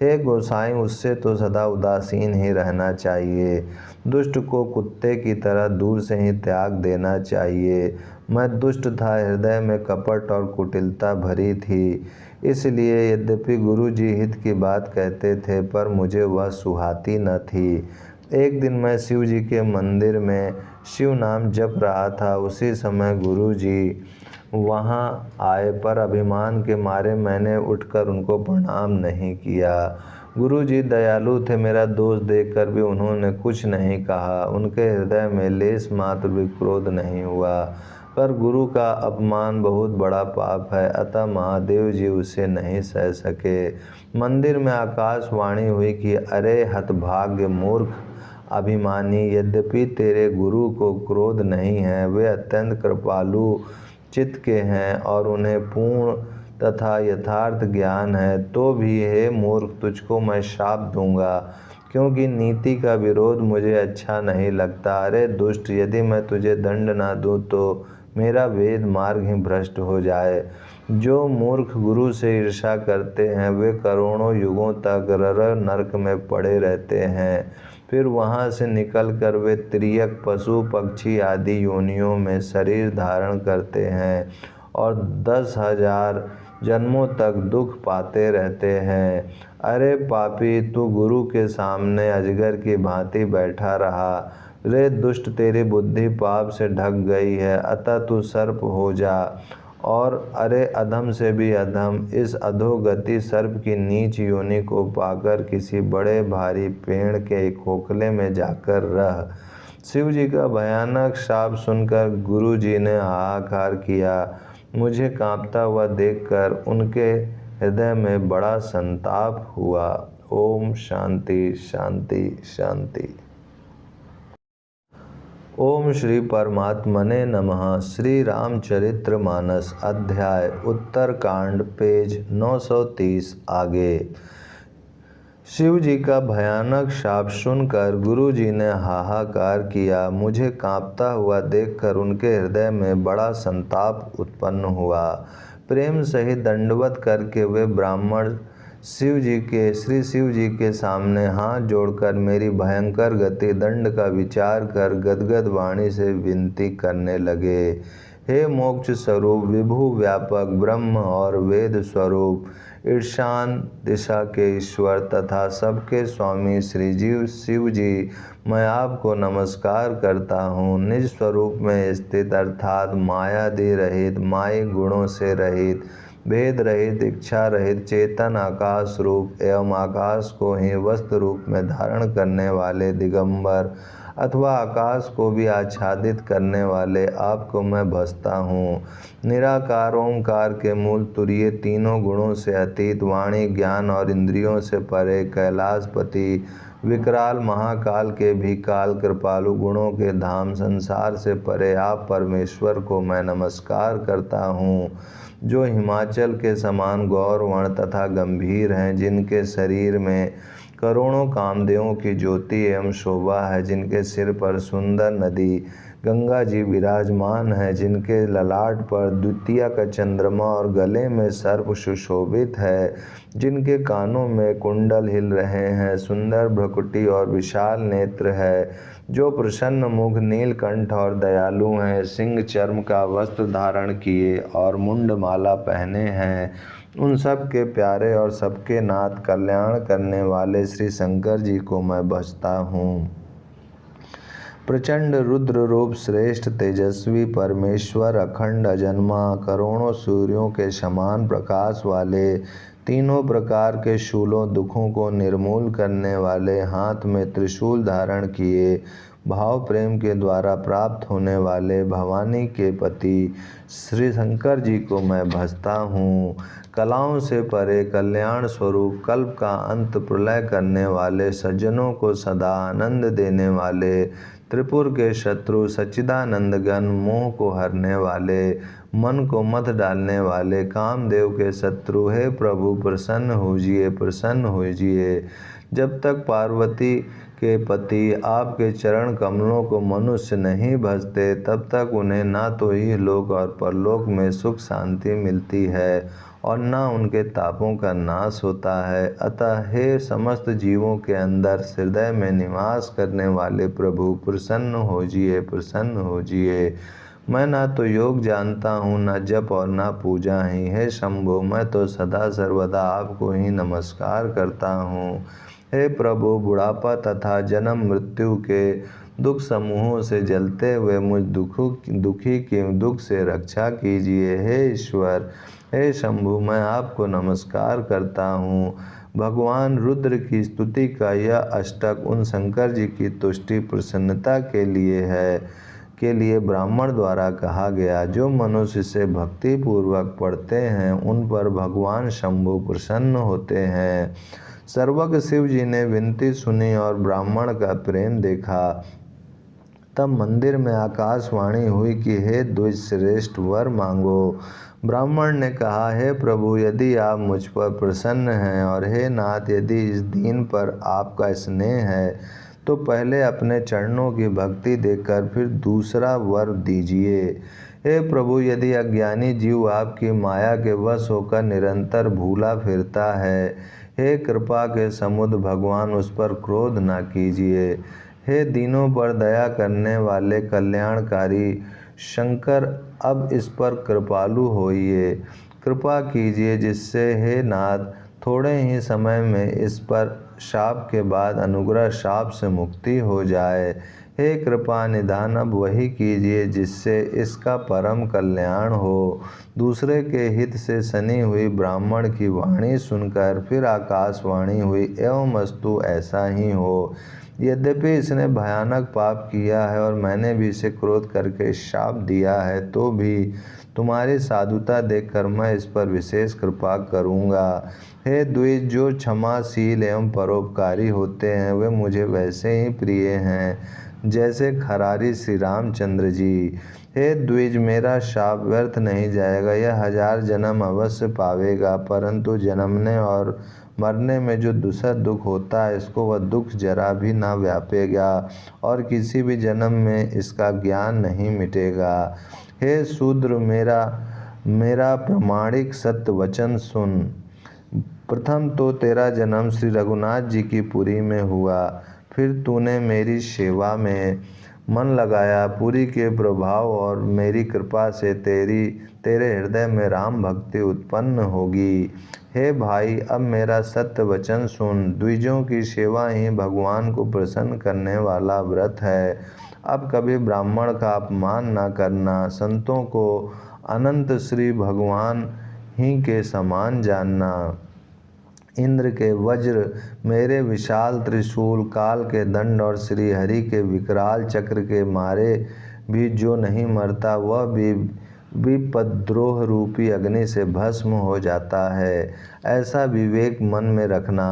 हे गोसाई, उससे तो सदा उदासीन ही रहना चाहिए। दुष्ट को कुत्ते की तरह दूर से ही त्याग देना चाहिए। मैं दुष्ट था, हृदय में कपट और कुटिलता भरी थी, इसलिए यद्यपि गुरुजी हित की बात कहते थे पर मुझे वह सुहाती न थी। एक दिन मैं शिव जी के मंदिर में शिव नाम जप रहा था। उसी समय गुरुजी वहाँ आए, पर अभिमान के मारे मैंने उठकर उनको प्रणाम नहीं किया। गुरुजी दयालु थे, मेरा दोष देखकर भी उन्होंने कुछ नहीं कहा। उनके हृदय में लेस मात्र भी क्रोध नहीं हुआ। पर गुरु का अपमान बहुत बड़ा पाप है, अतः महादेव जी उसे नहीं सह सके। मंदिर में आकाशवाणी हुई कि अरे हतभाग्य मूर्ख अभिमानी, यद्यपि तेरे गुरु को क्रोध नहीं है, वे अत्यंत कृपालु चित्त के हैं और उन्हें पूर्ण तथा यथार्थ ज्ञान है, तो भी हे मूर्ख तुझको मैं शाप दूंगा, क्योंकि नीति का विरोध मुझे अच्छा नहीं लगता। अरे दुष्ट, यदि मैं तुझे दंड ना दूं तो मेरा वेद मार्ग ही भ्रष्ट हो जाए। जो मूर्ख गुरु से ईर्ष्या करते हैं वे करोड़ों युगों तक रर नरक में पड़े रहते हैं, फिर वहाँ से निकलकर वे त्रियक, पशु, पक्षी आदि योनियों में शरीर धारण करते हैं और 10,000 जन्मों तक दुख पाते रहते हैं। अरे पापी, तू गुरु के सामने अजगर की भांति बैठा रहा। रे दुष्ट, तेरी बुद्धि पाप से ढक गई है, अतः तू सर्प हो जा। और अरे अधम से भी अधम, इस अधोगति सर्प की नीच योनि को पाकर किसी बड़े भारी पेड़ के खोखले में जाकर रह। शिव जी का भयानक शाप सुनकर गुरु जी ने हाहाकार किया। मुझे कांपता हुआ देखकर उनके हृदय में बड़ा संताप हुआ। ओम शांति शांति शांति। ओम श्री परमात्मने नमः। श्री रामचरितमानस अध्याय उत्तरकांड, पेज 930 आगे। शिव जी का भयानक शाप सुनकर गुरु जी ने हाहाकार किया। मुझे कांपता हुआ देखकर उनके हृदय में बड़ा संताप उत्पन्न हुआ। प्रेम सहित दंडवत करके वे ब्राह्मण श्री शिव जी के सामने हाथ जोड़कर मेरी भयंकर गति दंड का विचार कर गदगद वाणी से विनती करने लगे। हे मोक्ष स्वरूप, विभु व्यापक ब्रह्म और वेद स्वरूप, ईशान दिशा के ईश्वर तथा सबके स्वामी श्री शिव जी, मैं आपको नमस्कार करता हूँ। निज स्वरूप में स्थित अर्थात मायादि रहित, माई गुणों से रहित, भेद रहित, इच्छा रहित, चेतन आकाश रूप एवं आकाश को ही वस्त्र रूप में धारण करने वाले दिगंबर अथवा आकाश को भी आच्छादित करने वाले आपको मैं भजता हूँ। निराकार ओंकार के मूल तुरीय, तीनों गुणों से अतीत, वाणी ज्ञान और इंद्रियों से परे, कैलाशपति, विकराल महाकाल के भी काल, कृपालु, गुणों के धाम, संसार से परे आप परमेश्वर को मैं नमस्कार करता हूँ, जो हिमाचल के समान गौरवर्ण तथा गंभीर हैं, जिनके शरीर में करोड़ों कामदेवों की ज्योति एवं शोभा है, जिनके सिर पर सुंदर नदी गंगा जी विराजमान है, जिनके ललाट पर द्वितीया का चंद्रमा और गले में सर्प सुशोभित है, जिनके कानों में कुंडल हिल रहे हैं, सुंदर भ्रकुटी और विशाल नेत्र है, जो प्रसन्न मुख, नीलकंठ और दयालु हैं, सिंह चर्म का वस्त्र धारण किए और मुंडमाला पहने हैं, उन सब के प्यारे और सबके नाथ, कल्याण करने वाले श्री शंकर जी को मैं भजता हूँ। प्रचंड रुद्र रूप, श्रेष्ठ तेजस्वी परमेश्वर, अखंड अजन्मा, करोड़ों सूर्यों के समान प्रकाश वाले, तीनों प्रकार के शूलों दुखों को निर्मूल करने वाले, हाथ में त्रिशूल धारण किए, भाव प्रेम के द्वारा प्राप्त होने वाले भवानी के पति श्री शंकर जी को मैं भजता हूँ। कलाओं से परे, कल्याण स्वरूप, कल्प का अंत प्रलय करने वाले, सज्जनों को सदा आनंद देने वाले, त्रिपुर के शत्रु सच्चिदानंद गण, मोह को हरने वाले, मन को मत डालने वाले, कामदेव के शत्रु, हे प्रभु प्रसन्न होजिए, प्रसन्न होजिए। जब तक पार्वती के पति आपके चरण कमलों को मनुष्य नहीं भजते, तब तक उन्हें ना तो इहलोक और परलोक में सुख शांति मिलती है और न उनके तापों का नाश होता है। अतः हे समस्त जीवों के अंदर हृदय में निवास करने वाले प्रभु, प्रसन्न होजिए, प्रसन्न होजिए। मैं ना तो योग जानता हूँ, न जप और न पूजा ही। हे शंभो, मैं तो सदा सर्वदा आपको ही नमस्कार करता हूँ। हे प्रभु, बुढ़ापा तथा जन्म मृत्यु के दुख समूहों से जलते हुए मुझ दुखी की दुख से रक्षा कीजिए। हे ईश्वर, हे शंभु, मैं आपको नमस्कार करता हूँ। भगवान रुद्र की स्तुति का यह अष्टक उन शंकर जी की तुष्टि प्रसन्नता के लिए ब्राह्मण द्वारा कहा गया। जो मनुष्य इसे भक्ति पूर्वक पढ़ते हैं, उन पर भगवान शंभु प्रसन्न होते हैं। सर्वज्ञ शिव जी ने विनती सुनी और ब्राह्मण का प्रेम देखा। तब मंदिर में आकाशवाणी हुई कि हे द्विज श्रेष्ठ, वर मांगो। ब्राह्मण ने कहा, हे प्रभु, यदि आप मुझ पर प्रसन्न हैं और हे नाथ, यदि इस दीन पर आपका स्नेह है, तो पहले अपने चरणों की भक्ति देकर फिर दूसरा वर दीजिए। हे प्रभु, यदि अज्ञानी जीव आपकी माया के वश होकर निरंतर भूला फिरता है, हे कृपा के समुद्र भगवान, उस पर क्रोध न कीजिए। हे दीनों पर दया करने वाले कल्याणकारी शंकर, अब इस पर कृपालु होइए, कृपा कीजिए, जिससे हे नाथ थोड़े ही समय में इस पर शाप के बाद अनुग्रह शाप से मुक्ति हो जाए। हे कृपा निधान, अब वही कीजिए जिससे इसका परम कल्याण हो। दूसरे के हित से सनी हुई ब्राह्मण की वाणी सुनकर फिर आकाशवाणी हुई, एवं अस्तु, ऐसा ही हो। यद्यपि इसने भयानक पाप किया है और मैंने भी इसे क्रोध करके शाप दिया है, तो भी तुम्हारी साधुता देखकर मैं इस पर विशेष कृपा करूँगा। हे द्विज, जो क्षमाशील एवं परोपकारी होते हैं, वे मुझे वैसे ही प्रिय हैं जैसे खरारी श्री रामचंद्र जी। हे द्विज, मेरा शाप व्यर्थ नहीं जाएगा, यह 1000 जन्म अवश्य पावेगा, परंतु जन्मने और मरने में जो दूसरा दुख होता है, इसको वह दुख जरा भी ना व्यापेगा और किसी भी जन्म में इसका ज्ञान नहीं मिटेगा। हे शूद्र, मेरा प्रामाणिक सत्य वचन सुन। प्रथम तो तेरा जन्म श्री रघुनाथ जी की पुरी में हुआ, फिर तूने मेरी सेवा में मन लगाया। पुरी के प्रभाव और मेरी कृपा से तेरे हृदय में राम भक्ति उत्पन्न होगी। हे भाई, अब मेरा सत्य वचन सुन। द्विजों की सेवा ही भगवान को प्रसन्न करने वाला व्रत है। अब कभी ब्राह्मण का अपमान न करना, संतों को अनंत श्री भगवान ही के समान जानना। इंद्र के वज्र, मेरे विशाल त्रिशूल, काल के दंड और श्री हरि के विकराल चक्र के मारे भी जो नहीं मरता, वह भी विपद्रोह रूपी अग्नि से भस्म हो जाता है। ऐसा विवेक मन में रखना,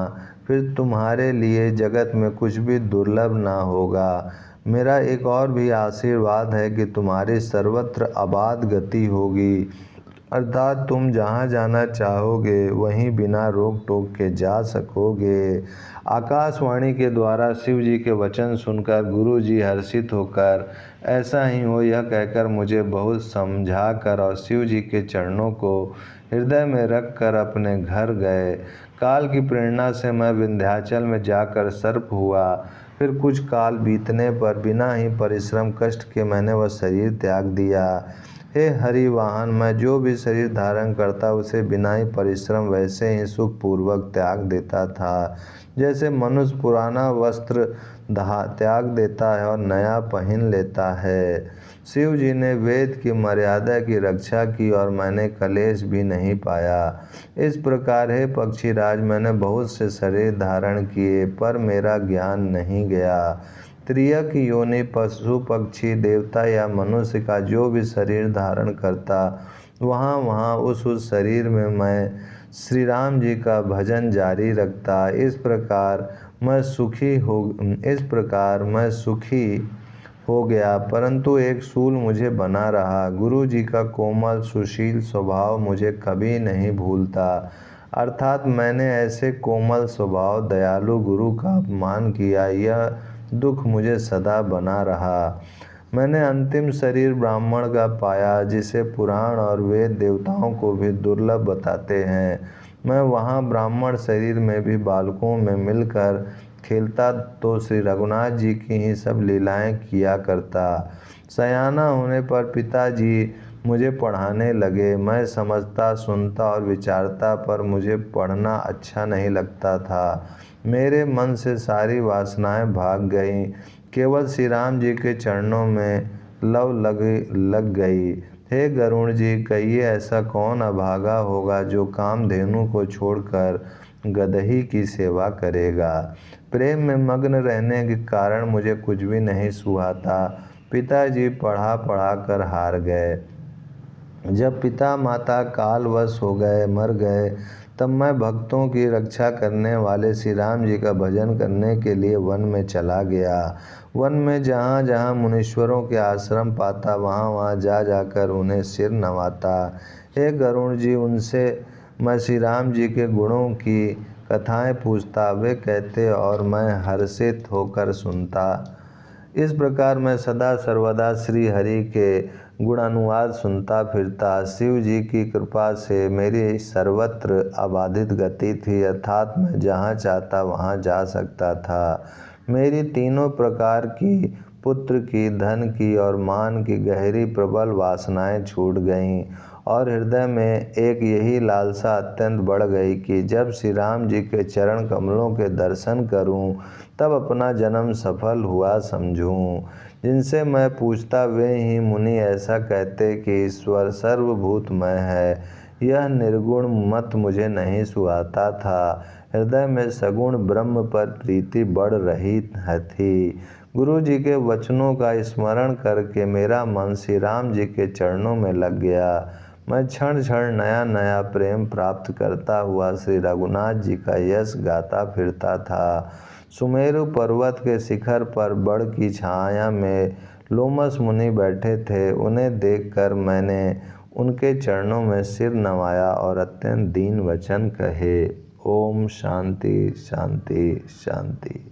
फिर तुम्हारे लिए जगत में कुछ भी दुर्लभ ना होगा। मेरा एक और भी आशीर्वाद है कि तुम्हारी सर्वत्र अबाध गति होगी, अर्थात तुम जहाँ जाना चाहोगे वहीं बिना रोक टोक के जा सकोगे। आकाशवाणी के द्वारा शिव जी के वचन सुनकर गुरु जी हर्षित होकर ऐसा ही हो यह कहकर मुझे बहुत समझाकर और शिव जी के चरणों को हृदय में रखकर अपने घर गए। काल की प्रेरणा से मैं विंध्याचल में जाकर सर्प हुआ। फिर कुछ काल बीतने पर बिना ही परिश्रम कष्ट के मैंने वह शरीर त्याग दिया। हे हरिवाहन, मैं जो भी शरीर धारण करता उसे बिना ही परिश्रम वैसे ही सुखपूर्वक त्याग देता था, जैसे मनुष्य पुराना वस्त्र त्याग देता है और नया पहन लेता है। शिव जी ने वेद की मर्यादा की रक्षा की और मैंने कलेश भी नहीं पाया। इस प्रकार हे पक्षीराज, मैंने बहुत से शरीर धारण किए पर मेरा ज्ञान नहीं गया। त्रियक योनि पशु पक्षी देवता या मनुष्य का जो भी शरीर धारण करता, वहाँ वहाँ उस शरीर में मैं श्री राम जी का भजन जारी रखता। इस प्रकार मैं सुखी हो गया, परंतु एक सूल मुझे बना रहा। गुरु जी का कोमल सुशील स्वभाव मुझे कभी नहीं भूलता, अर्थात मैंने ऐसे कोमल स्वभाव दयालु गुरु का अपमान किया, यह दुख मुझे सदा बना रहा। मैंने अंतिम शरीर ब्राह्मण का पाया, जिसे पुराण और वेद देवताओं को भी दुर्लभ बताते हैं। मैं वहाँ ब्राह्मण शरीर में भी बालकों में मिलकर खेलता तो श्री रघुनाथ जी की ही सब लीलाएं किया करता। सयाना होने पर पिताजी मुझे पढ़ाने लगे। मैं समझता, सुनता और विचारता, पर मुझे पढ़ना अच्छा नहीं लगता था। मेरे मन से सारी वासनाएं भाग गईं, केवल श्री राम जी के चरणों में लग गई। हे गरुण जी, कहिए ऐसा कौन अभागा होगा जो कामधेनु को छोड़कर गदही की सेवा करेगा। प्रेम में मग्न रहने के कारण मुझे कुछ भी नहीं सुहाता। पिताजी पढ़ा कर हार गए। जब पिता माता कालवश हो गए, मर गए, तब मैं भक्तों की रक्षा करने वाले श्री राम जी का भजन करने के लिए वन में चला गया। वन में जहाँ जहाँ मुनीश्वरों के आश्रम पाता, वहाँ वहाँ जा जाकर उन्हें सिर नवाता। हे गरुण जी, उनसे मैं श्री राम जी के गुणों की कथाएं पूछता, वे कहते और मैं हर्षित होकर सुनता। इस प्रकार मैं सदा सर्वदा श्री हरि के गुणानुवाद सुनता फिरता। शिव जी की कृपा से मेरी सर्वत्र अबाधित गति थी, अर्थात मैं जहाँ चाहता वहाँ जा सकता था। मेरी तीनों प्रकार की, पुत्र की, धन की और मान की गहरी प्रबल वासनाएं छूट गईं और हृदय में एक यही लालसा अत्यंत बढ़ गई कि जब श्री राम जी के चरण कमलों के दर्शन करूं, तब अपना जन्म सफल हुआ समझूं। जिनसे मैं पूछता, वे ही मुनि ऐसा कहते कि ईश्वर सर्वभूतमय है। यह निर्गुण मत मुझे नहीं सुहाता था। हृदय में सगुण ब्रह्म पर प्रीति बढ़ रही थी। गुरु जी के वचनों का स्मरण करके मेरा मन श्री राम जी के चरणों में लग गया। मैं क्षण क्षण नया नया प्रेम प्राप्त करता हुआ श्री रघुनाथ जी का यश गाता फिरता था। सुमेरु पर्वत के शिखर पर बड़ की छाया में लोमस मुनि बैठे थे। उन्हें देखकर मैंने उनके चरणों में सिर नवाया और अत्यंत दीन वचन कहे। ओम शांति शांति शांति।